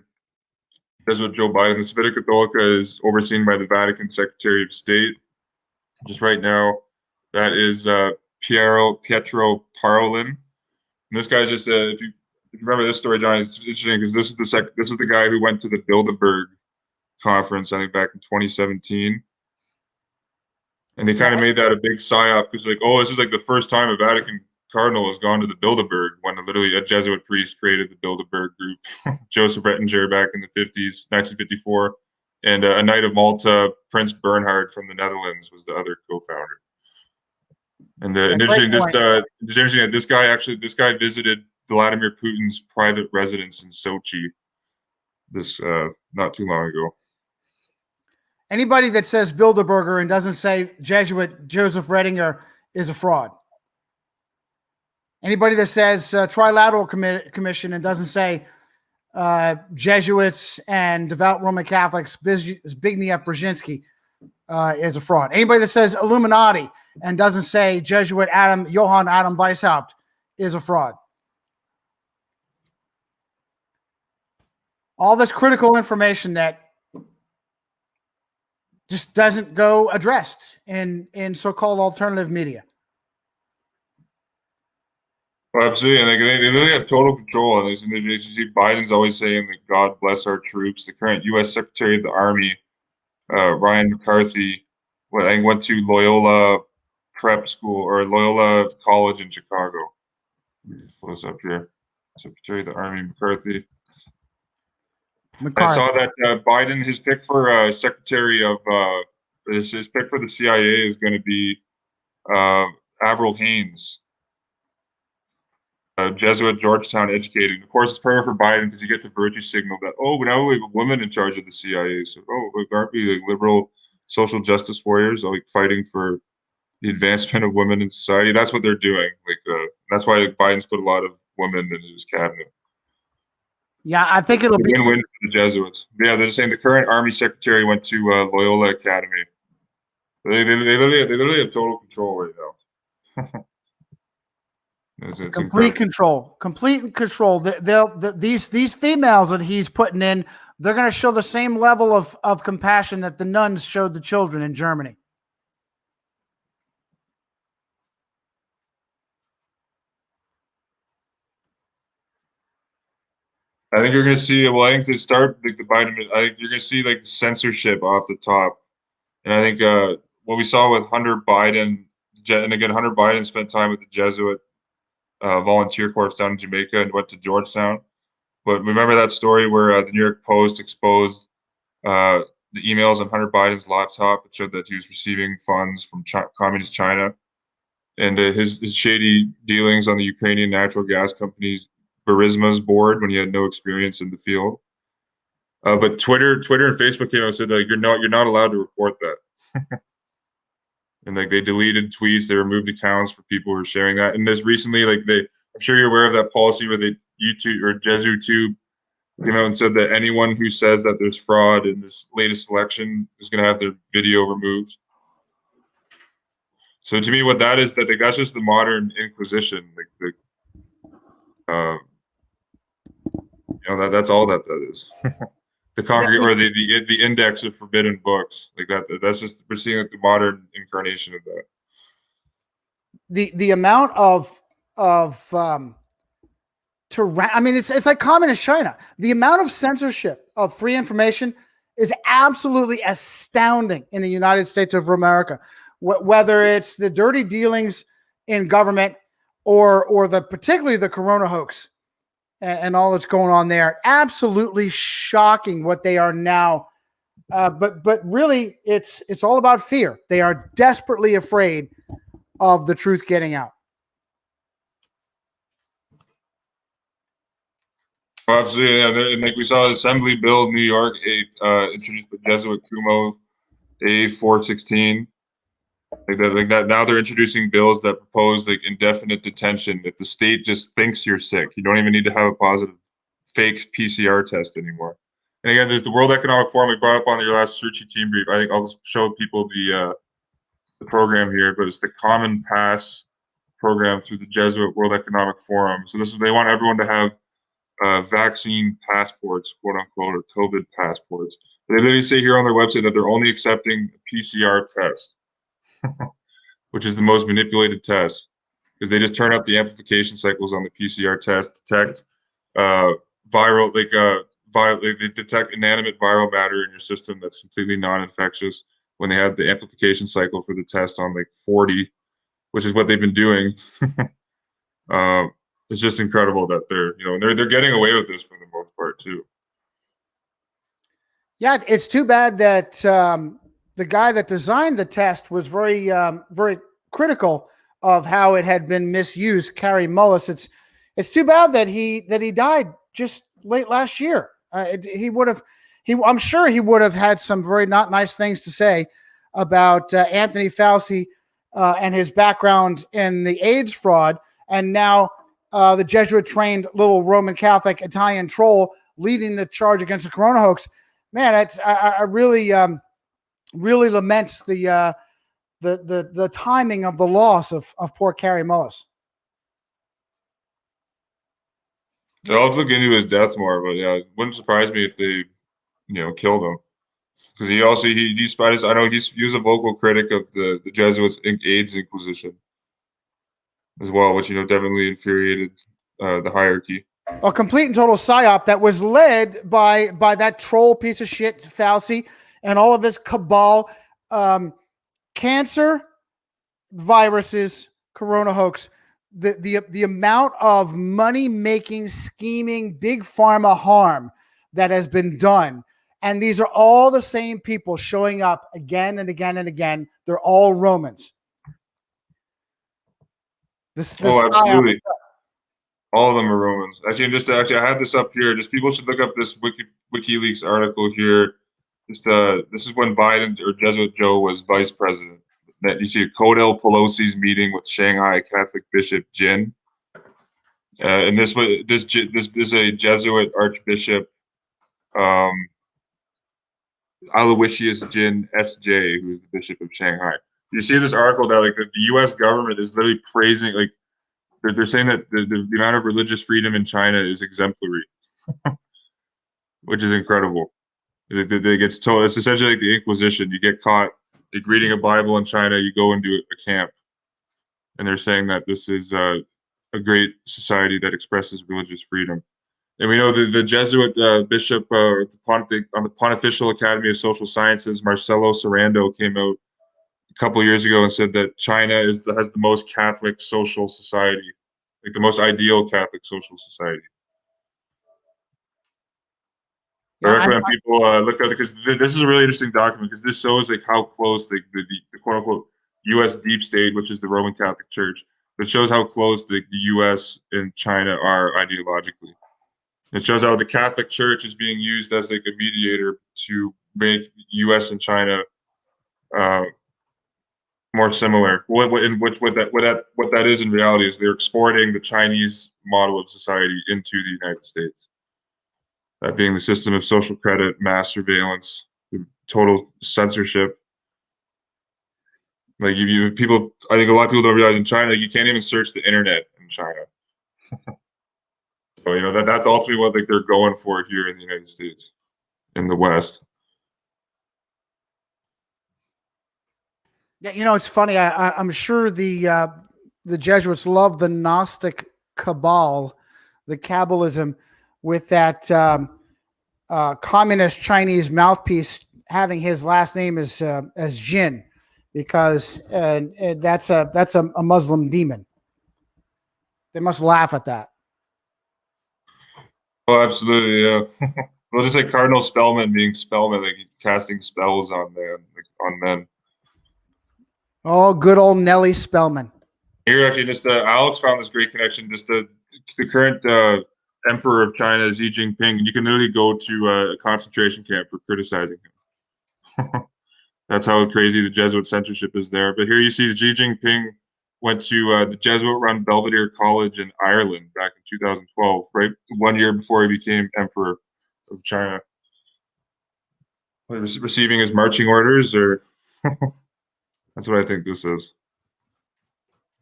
Jesuit Joe Biden. The Civitta Catholica is overseen by the Vatican Secretary of State. Just right now, that is Pietro Parolin. And this guy's just if you remember this story, John, it's interesting because this is the guy who went to the Bilderberg conference, I think back in 2017. And they kind of made that a big psyop because, like, oh, this is like the first time a Vatican cardinal has gone to the Bilderberg, when literally a Jesuit priest created the Bilderberg group, Joseph Rettinger back in the 50s, 1954. And a Knight of Malta, Prince Bernhard from the Netherlands, was the other co-founder. And interesting that this guy visited Vladimir Putin's private residence in Sochi not too long ago. Anybody that says Bilderberger and doesn't say Jesuit Joseph Rettinger is a fraud. Anybody that says Trilateral Commission and doesn't say Jesuits and devout Roman Catholics Zbigniew Brzezinski is a fraud. Anybody that says Illuminati and doesn't say Jesuit Johann Adam Weishaupt is a fraud. All this critical information that just doesn't go addressed in so-called alternative media. Well, absolutely, and they really have total control. And you see Biden's always saying that God bless our troops. The current U.S. Secretary of the Army, Ryan McCarthy, went to Loyola Prep School or Loyola College in Chicago. Let me just pull this up here. Secretary of the Army McCarthy. I saw that Biden, his pick for Secretary of his pick for the CIA is going to be Avril Haines, Jesuit Georgetown educating. Of course, it's perfect for Biden because you get the virtue signal that, oh, now we have a woman in charge of the CIA. So, aren't we like liberal social justice warriors, like fighting for the advancement of women in society? That's what they're doing. That's why Biden's put a lot of women in his cabinet. Yeah, I think it'll be win-win for the Jesuits. Yeah, they're saying the current Army Secretary went to Loyola Academy. They literally have total control right now. It's complete control. These females that he's putting in, they're going to show the same level of compassion that the nuns showed the children in Germany. I think you're going to see. Well, I think to start like the Biden, I think you're going to see like censorship off the top, and I think what we saw with Hunter Biden, and again, Hunter Biden spent time with the Jesuit volunteer corps down in Jamaica and went to Georgetown. But remember that story where the New York Post exposed the emails on Hunter Biden's laptop that showed that he was receiving funds from communist China, and his shady dealings on the Ukrainian natural gas company's Burisma's board when he had no experience in the field. But Twitter and Facebook came out and said that you're not allowed to report that. And like they deleted tweets, they removed accounts for people who were sharing that. And this recently, I'm sure you're aware of that policy where YouTube or Jesuit came out and said that anyone who says that there's fraud in this latest election is going to have their video removed. So to me, what that is, that's just the modern Inquisition. That's all that is. The or the index of forbidden books, like that. That's just, we're seeing like the modern incarnation of that. The amount of I mean, it's like communist China. The amount of censorship of free information is absolutely astounding in the United States of America. Whether it's the dirty dealings in government or particularly the Corona hoax and all that's going on there, absolutely shocking what they are now. But really, it's all about fear. They are desperately afraid of the truth getting out. Absolutely, yeah. And like we saw, Assembly Bill New York introduced the Jesuit Kumo A416. Like that. Now they're introducing bills that propose like indefinite detention if the state just thinks you're sick. You don't even need to have a positive fake PCR test anymore. And again, there's the World Economic Forum we brought up on your last Cirucci team brief. I think I'll show people the program here, but it's the Common Pass program through the Jesuit World Economic Forum. So this is they want everyone to have vaccine passports, quote unquote, or COVID passports. They literally say here on their website that they're only accepting PCR tests, which is the most manipulated test because they just turn up the amplification cycles on the PCR test, detect viral, they detect inanimate viral matter in your system that's completely non-infectious when they have the amplification cycle for the test on like 40, which is what they've been doing. It's just incredible that they're getting away with this for the most part too. Yeah, it's too bad that the guy that designed the test was very critical of how it had been misused. Kary Mullis. It's too bad that he died just late last year. I'm sure he would have had some very not nice things to say about Anthony Fauci and his background in the AIDS fraud, and now the Jesuit-trained little Roman Catholic Italian troll leading the charge against the corona hoax. Man, I really really laments the timing of the loss of poor Kary Mullis. I'll look into his death more, but yeah, it wouldn't surprise me if they, killed him. Because he also I know he was a vocal critic of the Jesuits' AIDS Inquisition as well, which definitely infuriated the hierarchy. A complete and total psyop that was led by that troll piece of shit Fauci and all of his cabal. Cancer, viruses, corona hoax. The amount of money making, scheming, big pharma harm that has been done. And these are all the same people showing up again and again and again. They're all Romans. Absolutely. All of them are Romans. Actually, I had this up here. Just people should look up this WikiLeaks article here. This is when Biden or Jesuit Joe was vice president. That you see Codell Pelosi's meeting with Shanghai Catholic Bishop Jin, and this is a Jesuit Archbishop, Aloysius Jin S.J., who is the Bishop of Shanghai. You see this article that like the U.S. government is literally praising, like they're saying that the amount of religious freedom in China is exemplary, which is incredible. It gets told it's essentially like the Inquisition. You get caught like reading a Bible in China, you go into a camp, and they're saying that this is a great society that expresses religious freedom. And we know the Jesuit bishop on the Pontifical Academy of Social Sciences, Marcelo Sarando, came out a couple of years ago and said that China has the most Catholic social society, like the most ideal Catholic social society. I recommend people look at it because this is a really interesting document because this shows like how close the quote unquote U.S. deep state, which is the Roman Catholic Church, it shows how close the U.S. and China are ideologically. It shows how the Catholic Church is being used as like a mediator to make the U.S. and China more similar. What that is in reality is they're exporting the Chinese model of society into the United States. That being the system of social credit, mass surveillance, total censorship. Like people, I think a lot of people don't realize in China you can't even search the internet in China. So that's ultimately what like they're going for here in the United States, in the West. Yeah, it's funny. I'm sure the Jesuits love the Gnostic cabal, the Kabbalism, with that communist Chinese mouthpiece having his last name as Jin, because that's a Muslim demon. They must laugh at that. Oh, absolutely, yeah. Well, just like Cardinal Spellman being Spellman, like casting spells on men. Oh, good old Nellie Spellman. Here, actually, just Alex found this great connection. Just the current emperor of China, Xi Jinping. You can literally go to a concentration camp for criticizing him. That's how crazy the Jesuit censorship is there. But here you see Xi Jinping went to the Jesuit-run Belvedere College in Ireland back in 2012, right 1 year before he became emperor of China. Receiving his marching orders, or that's what I think this is.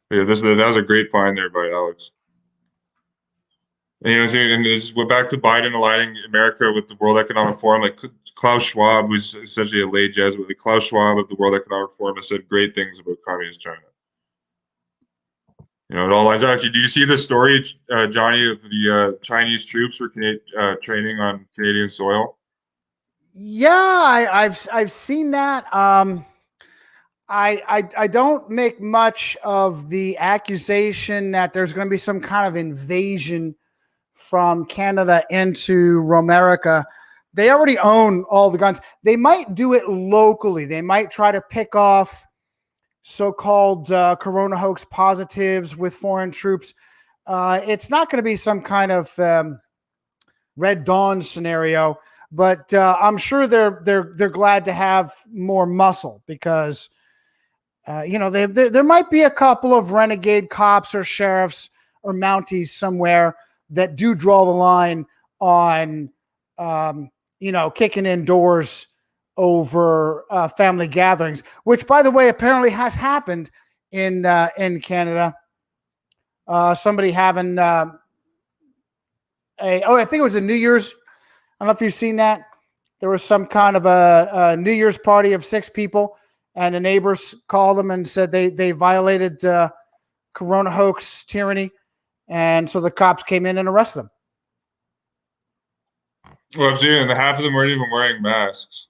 But yeah, that was a great find there by Alex. And, and this, we're back to Biden aligning America with the World Economic Forum. Like Klaus Schwab, who's essentially a lay Jesuit, like Klaus Schwab of the World Economic Forum has said great things about communist China. It all lines up. Actually, do you see the story, Johnny, of the Chinese troops were training on Canadian soil? Yeah, I've seen that. I don't make much of the accusation that there's going to be some kind of invasion from Canada into Romerica. They already own all the guns. They might do it locally. They might try to pick off so-called corona hoax positives with foreign troops. It's not going to be some kind of Red Dawn scenario, but I'm sure they're glad to have more muscle because there might be a couple of renegade cops or sheriffs or Mounties somewhere that do draw the line on kicking in doors over family gatherings, which, by the way, apparently has happened in Canada. Somebody having I think it was a New Year's. I don't know if you've seen that. There was some kind of a New Year's party of 6 people, and the neighbors called them and said they violated corona hoax tyranny, and so the cops came in and arrested them. Well, I'm seeing, and half of them weren't even wearing masks.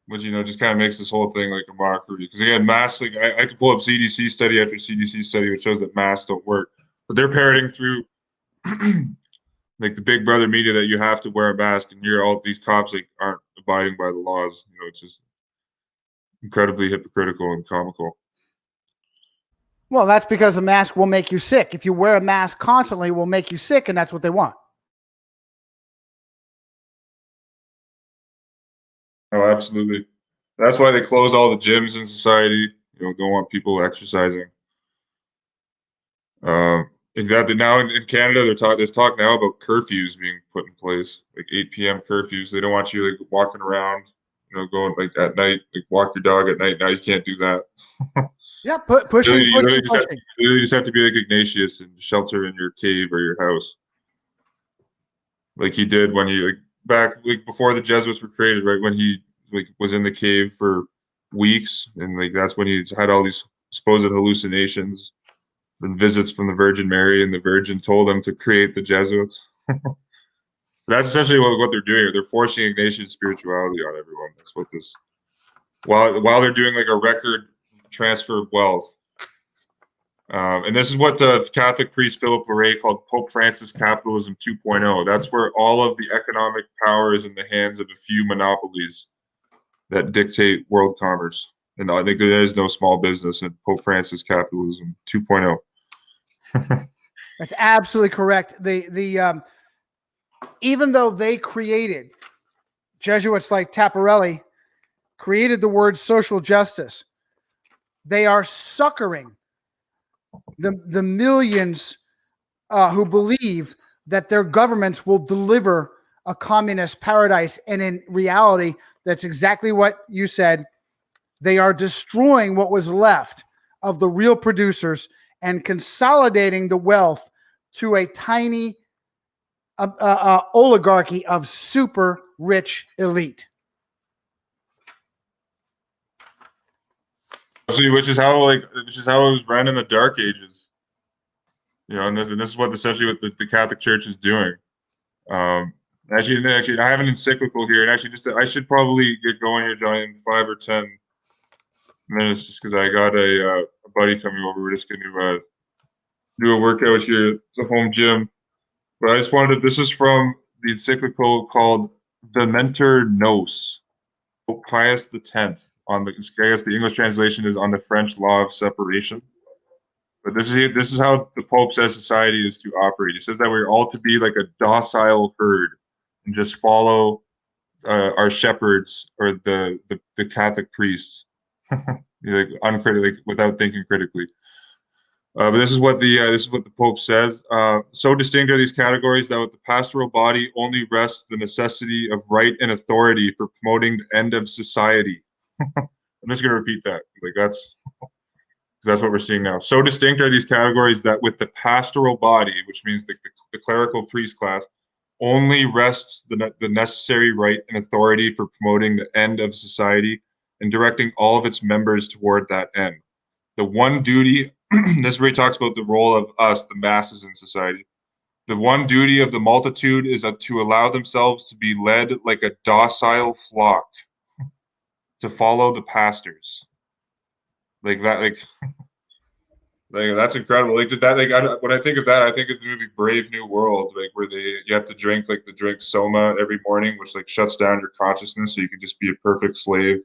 Which, just kind of makes this whole thing like a mockery. Because again, masks, like I could pull up CDC study after CDC study, which shows that masks don't work. But they're parroting through like the big brother media that you have to wear a mask, and all these cops like aren't abiding by the laws. It's just incredibly hypocritical and comical. Well, that's because a mask will make you sick. If you wear a mask constantly, it will make you sick, and that's what they want. Oh, absolutely. That's why they close all the gyms in society. Don't want people exercising. Exactly. Now in Canada, there's talk now about curfews being put in place, like 8 p.m. curfews. They don't want you like walking around, going like at night, like walk your dog at night. Now you can't do that. Yeah, pushing. You really just have to be like Ignatius and shelter in your cave or your house, like he did when he back before the Jesuits were created, right? When he was in the cave for weeks, and that's when he had all these supposed hallucinations and visits from the Virgin Mary, and the Virgin told him to create the Jesuits. That's essentially what they're doing. They're forcing Ignatian spirituality on everyone. That's what this. While they're doing like a record transfer of wealth. And this is what the Catholic priest Philip Larrey called Pope Francis Capitalism 2.0. That's where all of the economic power is in the hands of a few monopolies that dictate world commerce. And I think there is no small business in Pope Francis Capitalism 2.0. That's absolutely correct. Even though they created, Jesuits like Taparelli created the word social justice, they are suckering the millions who believe that their governments will deliver a communist paradise. And in reality, that's exactly what you said. They are destroying what was left of the real producers and consolidating the wealth to a tiny oligarchy of super rich elite. See, which is how it was run in the Dark Ages. And this is what essentially what the Catholic Church is doing. Actually, I have an encyclical here, and actually, I should probably get going here, Johnny, in 5 or 10 minutes, just because I got a buddy coming over. We're just going to do a workout here at the home gym. But I just wanted this is from the encyclical called The Mentor Nos, Pope Pius X. I guess the English translation is on the French law of separation. But this is how the Pope says society is to operate. He says that we're all to be like a docile herd and just follow our shepherds or the Catholic priests, like uncritically, without thinking critically. But this is what the Pope says. So distinct are these categories that with the pastoral body only rests the necessity of right and authority for promoting the end of society. I'm just going to repeat that. Like that's what we're seeing now. So distinct are these categories that with the pastoral body, which means the clerical priest class, only rests the necessary right and authority for promoting the end of society and directing all of its members toward that end. The one duty, this is where he talks about the role of us, the masses in society. The one duty of the multitude is to allow themselves to be led like a docile flock to follow the pastors. Like that, like that's incredible. Like that, when I think of that, I think of the movie Brave New World, like where you have to drink like the drink soma every morning, which like shuts down your consciousness, so you can just be a perfect slave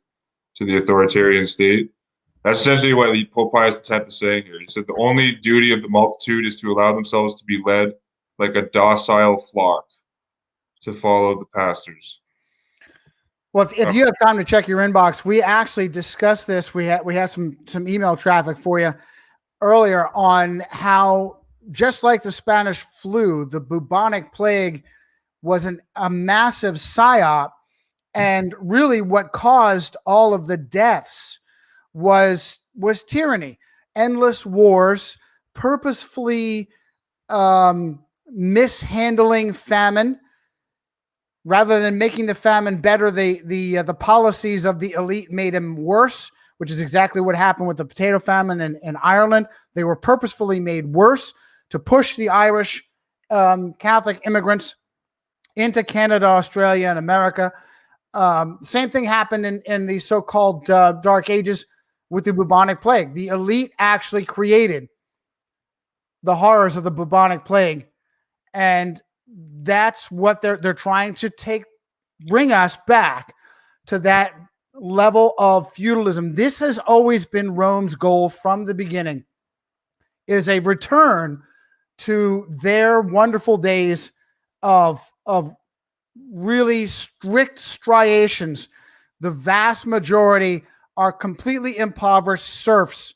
to the authoritarian state. That's essentially what Pope Pius X is saying here. He said the only duty of the multitude is to allow themselves to be led like a docile flock to follow the pastors. Well, if you have time to check your inbox, we actually discussed this. We have some email traffic for you earlier on how, just like the Spanish flu, the bubonic plague was a massive psyop, and really what caused all of the deaths was tyranny, endless wars, purposefully mishandling famine. Rather than making the famine better, the policies of the elite made them worse, which is exactly what happened with the potato famine in Ireland. They were purposefully made worse to push the Irish Catholic immigrants into Canada, Australia, and America. Same thing happened in the so-called Dark Ages with the bubonic plague. The elite actually created the horrors of the bubonic plague, and that's what they're trying to bring us back to that level of feudalism. This has always been Rome's goal from the beginning, is a return to their wonderful days of really strict striations. The vast majority are completely impoverished serfs,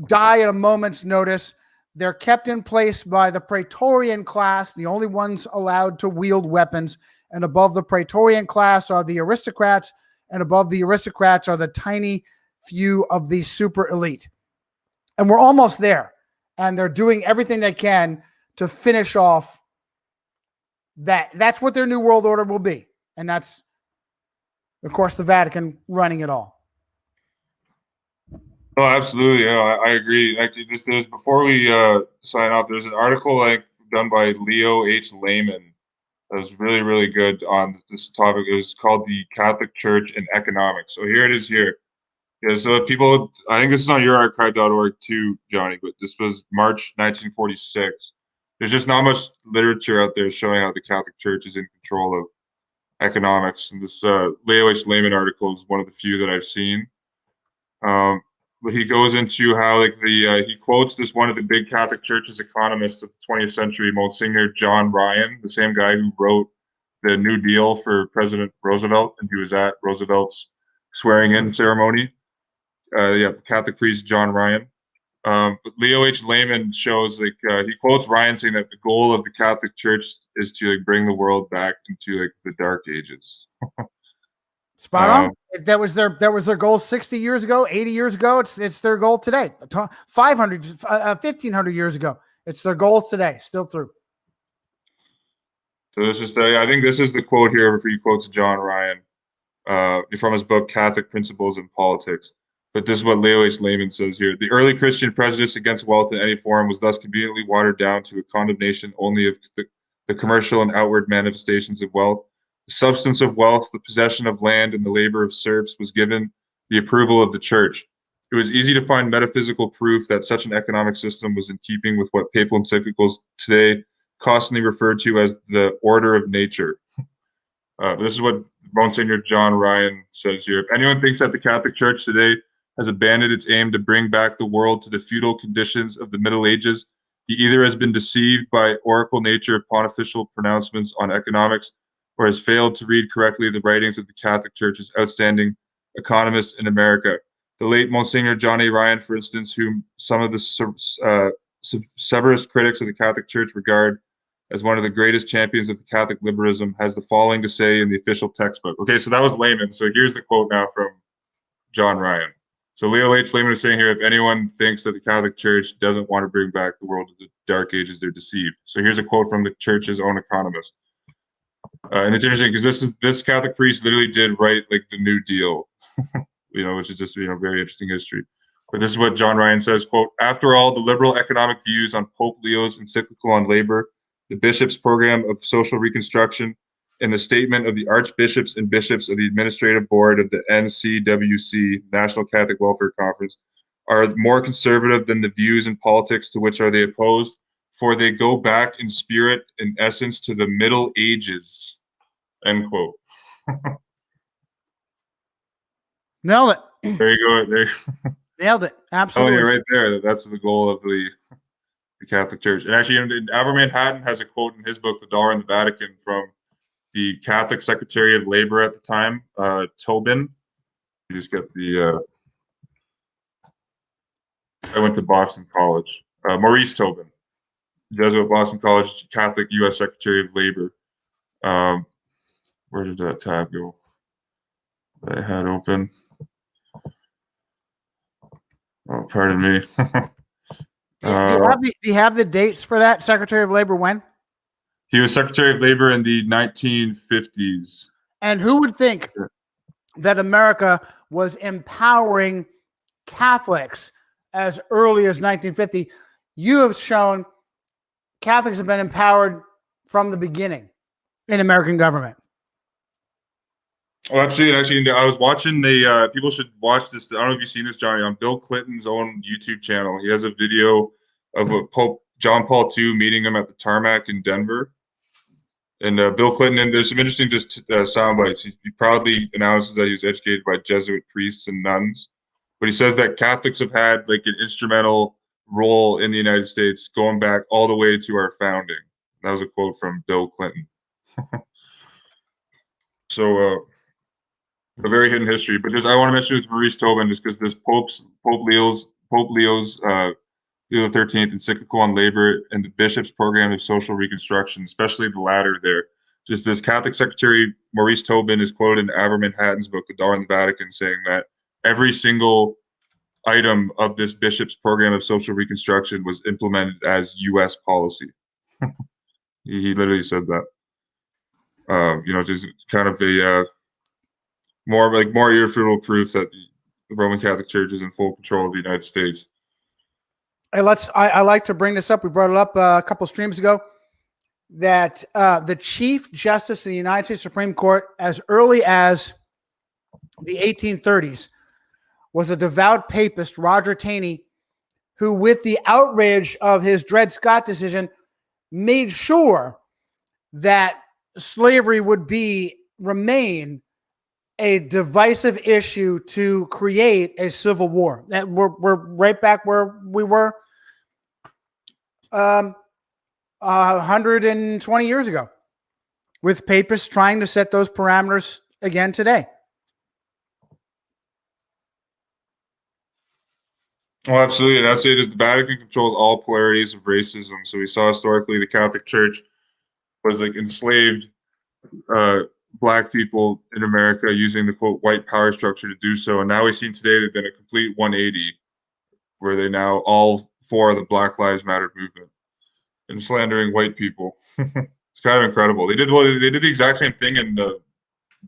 die at a moment's notice. They're kept in place by the Praetorian class, the only ones allowed to wield weapons. And above the Praetorian class are the aristocrats, and above the aristocrats are the tiny few of the super elite. And we're almost there. And they're doing everything they can to finish off that. That's what their new world order will be. And that's, of course, the Vatican running it all. Oh, absolutely. Yeah, I agree. Actually, there's before we sign off, there's an article like done by Leo H. Lehman that was really, really good on this topic. It was called "The Catholic Church and Economics." So here it is here. Yeah, so people, I think this is on yourarchive.org too, Johnny, but this was March 1946. There's just not much literature out there showing how the Catholic Church is in control of economics. And this Leo H. Lehman article is one of the few that I've seen. But he goes into how like he quotes this one of the big Catholic Church's economists of the 20th century, Monsignor John Ryan, the same guy who wrote the New Deal for President Roosevelt, and he was at Roosevelt's swearing-in ceremony. Catholic priest John Ryan. But Leo H. Lehman shows he quotes Ryan saying that the goal of the Catholic Church is to bring the world back into the Dark Ages. Spot on. That was their goal 60 years ago, 80 years ago. It's their goal today. 500, 1,500 years ago. It's their goal today. Still true. So this is I think this is the quote here. He quotes John Ryan from his book Catholic Principles in Politics. But this is what Leo H. Lehman says here. The early Christian prejudice against wealth in any form was thus conveniently watered down to a condemnation only of the commercial and outward manifestations of wealth. The substance of wealth, the possession of land, and the labor of serfs was given the approval of the church. It was easy to find metaphysical proof that such an economic system was in keeping with what papal encyclicals today constantly referred to as the order of nature. This is what Monsignor John Ryan says here. If anyone thinks that the Catholic Church today has abandoned its aim to bring back the world to the feudal conditions of the Middle Ages, he either has been deceived by oracle nature of pontifical pronouncements on economics, or has failed to read correctly the writings of the Catholic Church's outstanding economists in America. The late Monsignor John A. Ryan, for instance, whom some of the severest critics of the Catholic Church regard as one of the greatest champions of the Catholic liberalism, has the following to say in the official textbook. Okay, so that was layman. So here's the quote now from John Ryan. So Leo H. Lehman is saying here, if anyone thinks that the Catholic Church doesn't want to bring back the world of the Dark Ages, they're deceived. So here's a quote from the Church's own economist. And it's interesting because this Catholic priest literally did write like the New Deal, which is just, very interesting history. But this is what John Ryan says, quote, after all, the liberal economic views on Pope Leo's encyclical on labor, the bishop's program of social reconstruction, and the statement of the archbishops and bishops of the administrative board of the NCWC, National Catholic Welfare Conference, are more conservative than the views and politics to which are they opposed, for they go back in spirit and essence to the Middle Ages, end quote. Nailed it. There you go. There. Nailed it. Absolutely. Oh, right there. That's the goal of the Catholic Church. And actually, Avram Manhattan has a quote in his book, The Dollar in the Vatican, from the Catholic Secretary of Labor at the time, Tobin. You just get the. I went to Boston College. Maurice Tobin, Jesuit, Boston College, Catholic U.S. Secretary of Labor. Where did that tab go? That I had open. Oh, pardon me. Do you have the dates for that? Secretary of Labor when? He was Secretary of Labor in the 1950s. And who would think that America was empowering Catholics as early as 1950? You have shown Catholics have been empowered from the beginning in American government. Oh, absolutely. Actually, I was watching people should watch this. I don't know if you've seen this, Johnny, on Bill Clinton's own YouTube channel. He has a video of Pope John Paul II meeting him at the tarmac in Denver. And Bill Clinton, and there's some interesting sound bites. He proudly announces that he was educated by Jesuit priests and nuns. But he says that Catholics have had like an instrumental role in the United States going back all the way to our founding. That was a quote from Bill Clinton. So, a very hidden history. But I want to mention with Maurice Tobin, just because this Pope Leo's Leo XIII encyclical on labor and the bishop's program of social reconstruction, especially the latter there. Just this Catholic Secretary Maurice Tobin is quoted in Avram Manhattan's book, The Dollar in the Vatican, saying that every single item of this bishop's program of social reconstruction was implemented as U.S. policy. He literally said that. Just kind of a more irrefutable proof that the Roman Catholic Church is in full control of the United States. Hey, I like to bring this up. We brought it up a couple streams ago that the Chief Justice of the United States Supreme Court, as early as the 1830s, was a devout papist, Roger Taney, who, with the outrage of his Dred Scott decision, made sure that slavery would remain a divisive issue to create a civil war. That we're right back where we were 120 years ago, with papists trying to set those parameters again today. Oh, absolutely. And that's it. Is the Vatican controlled all polarities of racism. So we saw historically the Catholic Church was like enslaved Black people in America using the quote white power structure to do so. And now we've seen today they've done a complete 180 where they now all for the Black Lives Matter movement and slandering white people. It's kind of incredible. They did the exact same thing in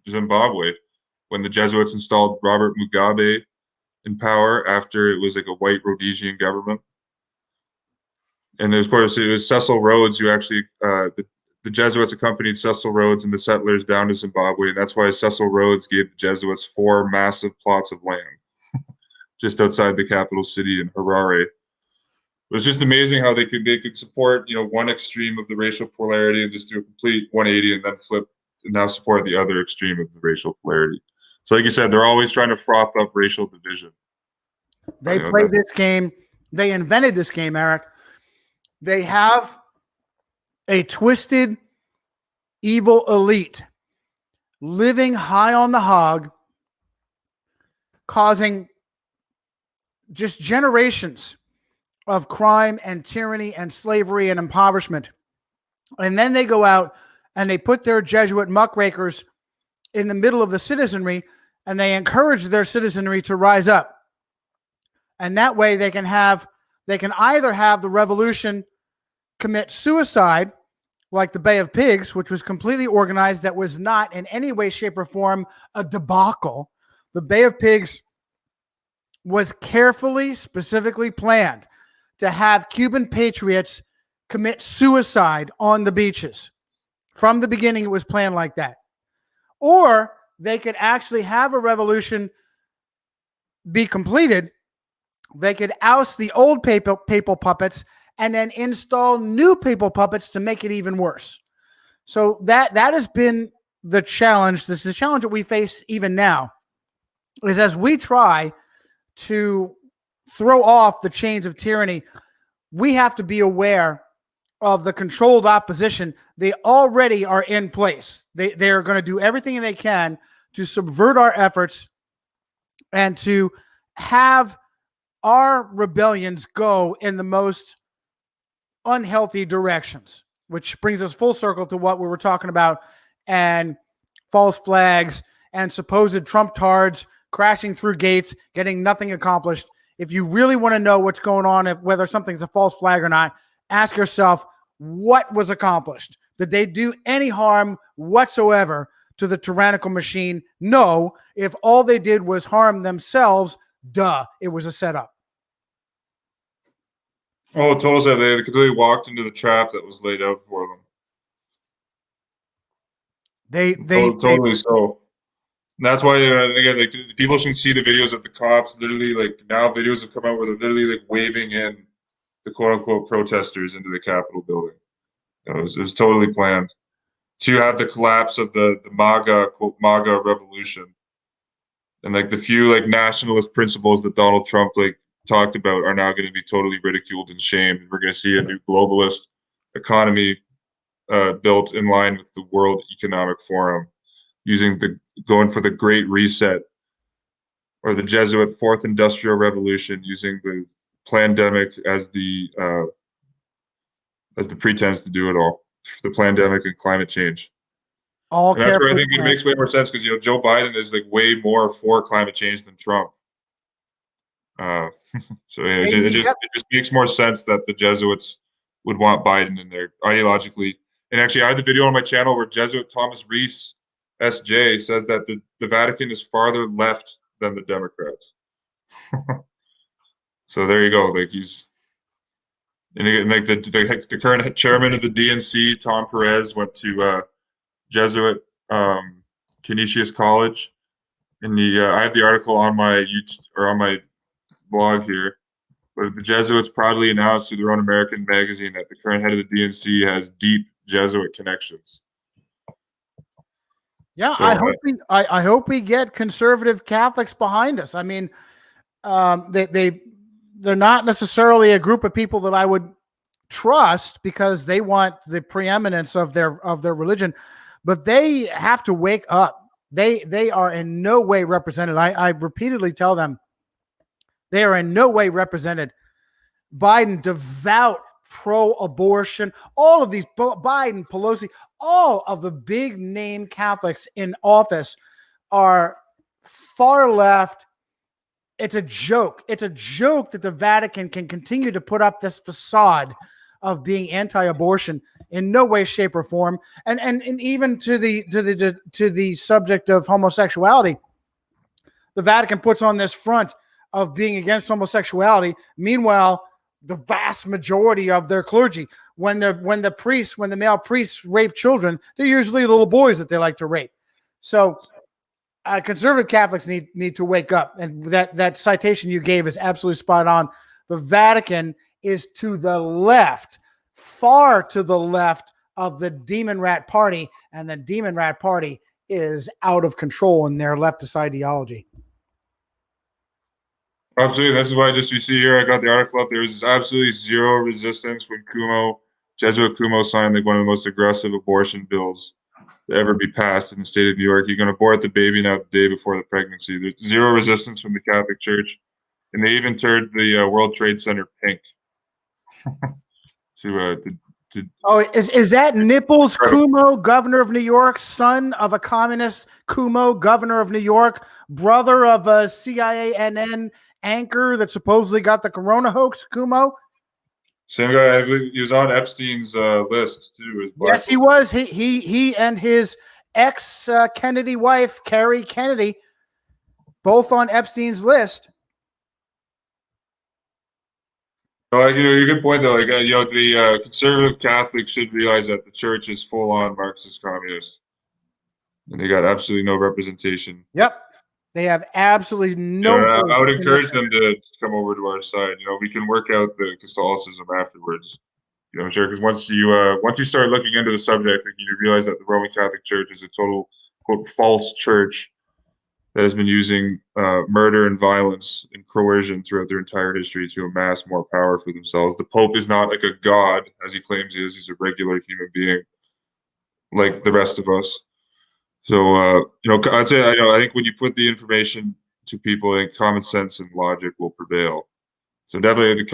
Zimbabwe when the Jesuits installed Robert Mugabe in power after it was like a white Rhodesian government. And of course, it was Cecil Rhodes who actually, the Jesuits accompanied Cecil Rhodes and the settlers down to Zimbabwe. And that's why Cecil Rhodes gave the Jesuits 4 massive plots of land just outside the capital city in Harare. It was just amazing how they could support, one extreme of the racial polarity and just do a complete 180 and then flip and now support the other extreme of the racial polarity. So like you said, they're always trying to froth up racial division. They play this game. They invented this game, Eric. They have a twisted, evil elite living high on the hog, causing just generations of crime and tyranny and slavery and impoverishment. And then they go out and they put their Jesuit muckrakers in the middle of the citizenry, and they encourage their citizenry to rise up. And that way they can either have the revolution commit suicide, like the Bay of Pigs, which was completely organized, that was not in any way, shape, or form a debacle. The Bay of Pigs was carefully, specifically planned to have Cuban patriots commit suicide on the beaches. From the beginning, it was planned like that. Or they could actually have a revolution be completed. They could oust the old papal puppets and then install new papal puppets to make it even worse. So that has been the challenge. This is the challenge that we face even now, is as we try to throw off the chains of tyranny, we have to be aware of the controlled opposition. They already are in place. They are going to do everything they can to subvert our efforts and to have our rebellions go in the most unhealthy directions, which brings us full circle to what we were talking about, and false flags and supposed Trump tards crashing through gates, getting nothing accomplished. If you really want to know what's going on, whether something's a false flag or not, ask yourself, what was accomplished? Did they do any harm whatsoever to the tyrannical machine? No. If all they did was harm themselves, duh, it was a setup. Oh, total set. They completely walked into the trap that was laid out for them. Totally so. And that's why, again, like, people should see the videos of the cops. Literally, like, now videos have come out where they're literally like waving in the quote unquote protesters into the Capitol building. It was totally planned to have the collapse of the MAGA, quote, MAGA revolution. And like the few like nationalist principles that Donald Trump like talked about are now going to be totally ridiculed and shamed. We're going to see a new globalist economy built in line with the World Economic Forum, going for the Great Reset, or the Jesuit Fourth Industrial Revolution, using the pandemic as the pretense to do it all. The pandemic and climate change. And that's where I think it makes way more sense, because Joe Biden is like way more for climate change than Trump. So yeah, it just makes more sense that the Jesuits would want Biden in there ideologically. And actually, I had the video on my channel where Jesuit Thomas Rees, SJ, says that the Vatican is farther left than the Democrats. So there you go. Like like the current chairman of the DNC, Tom Perez, went to Jesuit Canisius College, and I have the article on my YouTube or on my blog here. But the Jesuits proudly announced through their own American magazine that the current head of the DNC has deep Jesuit connections. Yeah, so, I hope we get conservative Catholics behind us. I mean, they're not necessarily a group of people that I would trust, because they want the preeminence of their religion, but they have to wake up. They are in no way represented. I repeatedly tell them they are in no way represented. Biden, devout pro-abortion, all of these, Biden, Pelosi, all of the big name Catholics in office are far left. It's a joke. It's a joke that the Vatican can continue to put up this facade of being anti-abortion in no way, shape, or form. And even to the subject of homosexuality, the Vatican puts on this front of being against homosexuality. Meanwhile, the vast majority of their clergy, when the male priests rape children, they're usually little boys that they like to rape. So conservative Catholics need to wake up. And that citation you gave is absolutely spot on. The Vatican is to the left, far to the left of the Demon Rat Party, and the Demon Rat Party is out of control in their leftist ideology. Absolutely. This is why you see here, I got the article up. There's absolutely zero resistance when Jesuit Cuomo signed like one of the most aggressive abortion bills to ever be passed in the state of New York. You can abort the baby now the day before the pregnancy. There's zero resistance from the Catholic Church, and they even turned the World Trade Center pink to Oh, is that Nipples incredible. Cuomo, governor of New York, son of a communist Cuomo, governor of New York, brother of a CIA NN anchor that supposedly got the corona hoax, Cuomo? Same guy. I believe he was on Epstein's list too. His black Yes, he book. was. He and his ex Kennedy wife, Carrie Kennedy, both on Epstein's list. You're a good point though. The conservative Catholics should realize that the church is full on Marxist communist, and they got absolutely no representation. Yep. They have absolutely no. I would encourage them to come over to our side. We can work out the Catholicism afterwards. Sure, because once you start looking into the subject, you realize that the Roman Catholic Church is a total quote false church that has been using murder and violence and coercion throughout their entire history to amass more power for themselves. The Pope is not like a god, as he claims he is. He's a regular human being, like the rest of us. So, I'd say, I think when you put the information to people, I think common sense and logic will prevail. So definitely,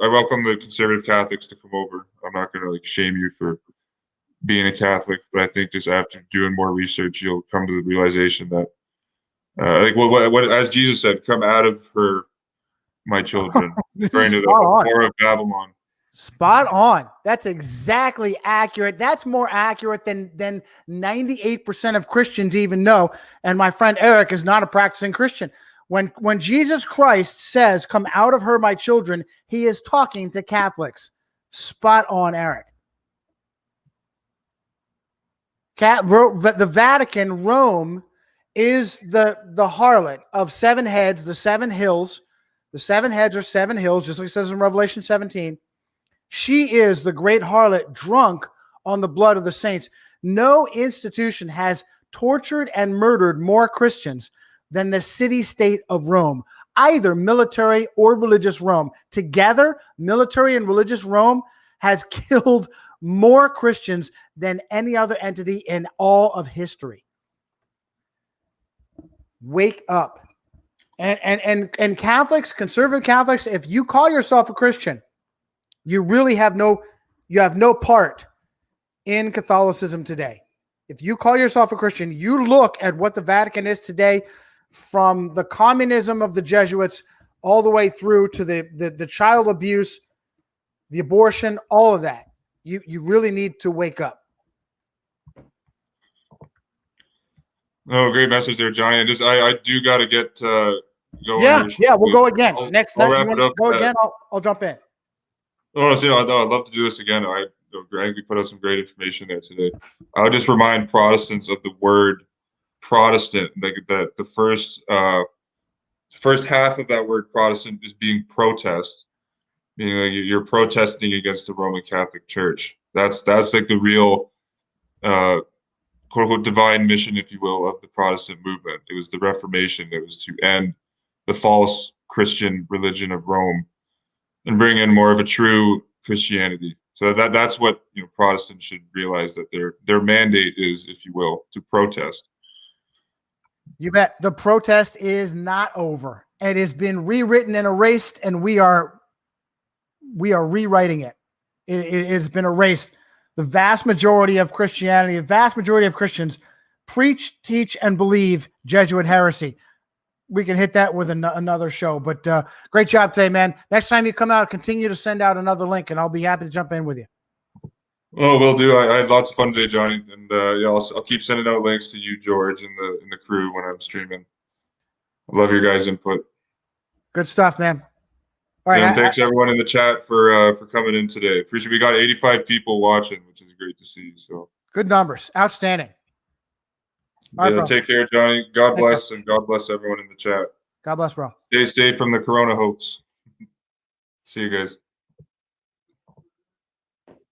I welcome the conservative Catholics to come over. I'm not going to shame you for being a Catholic, but I think just after doing more research, you'll come to the realization that, what as Jesus said, "Come out of her, my children," referring to the Whore of Babylon. Spot on. That's exactly accurate. That's more accurate than 98% of Christians even know. And my friend Eric is not a practicing Christian. When Jesus Christ says, "Come out of her, my children," he is talking to Catholics. Spot on, Eric. The Vatican, Rome, is the harlot of seven heads, the seven hills. The seven heads are seven hills, just like it says in Revelation 17. She is the great harlot, drunk on the blood of the saints. No institution has tortured and murdered more Christians than the city-state of Rome, either military or religious Rome. Together, military and religious Rome has killed more Christians than any other entity in all of history. Wake up. And Catholics, conservative Catholics, if you call yourself a Christian, you really have no part in Catholicism today. If you call yourself a Christian, you look at what the Vatican is today, from the communism of the Jesuits all the way through to the child abuse, the abortion, all of that. You really need to wake up. Oh, great message there, Johnny. I do got to get going. Yeah, we'll go again. Next I'll night, wrap you it want up. to go again? I'll jump in. Oh, no, I'd love to do this again. I think we put out some great information there today. I would just remind Protestants of the word Protestant. Like the first half of that word Protestant is being protest, meaning like you're protesting against the Roman Catholic Church. That's like the real quote unquote divine mission, if you will, of the Protestant movement. It was the Reformation. It was to end the false Christian religion of Rome and bring in more of a true Christianity. So that's what Protestants should realize, that their mandate is, if you will, to protest. You bet. The protest is not over. It has been rewritten and erased, and we are rewriting it. It has been erased. The vast majority of Christianity, the vast majority of Christians preach, teach, and believe Jesuit heresy. We can hit that with another show, but great job today, man. Next time you come out, continue to send out another link, and I'll be happy to jump in with you. Oh, will do. I had lots of fun today, Johnny, and I'll keep sending out links to you, George, and the crew when I'm streaming. I love your guys' input. Good stuff, man. All right, and thanks everyone in the chat for coming in today. Appreciate. We got 85 people watching, which is great to see. So good numbers, outstanding. All right, take care, Johnny. God bless, and God bless everyone in the chat. God bless, bro. Stay from the corona hoax. See you guys.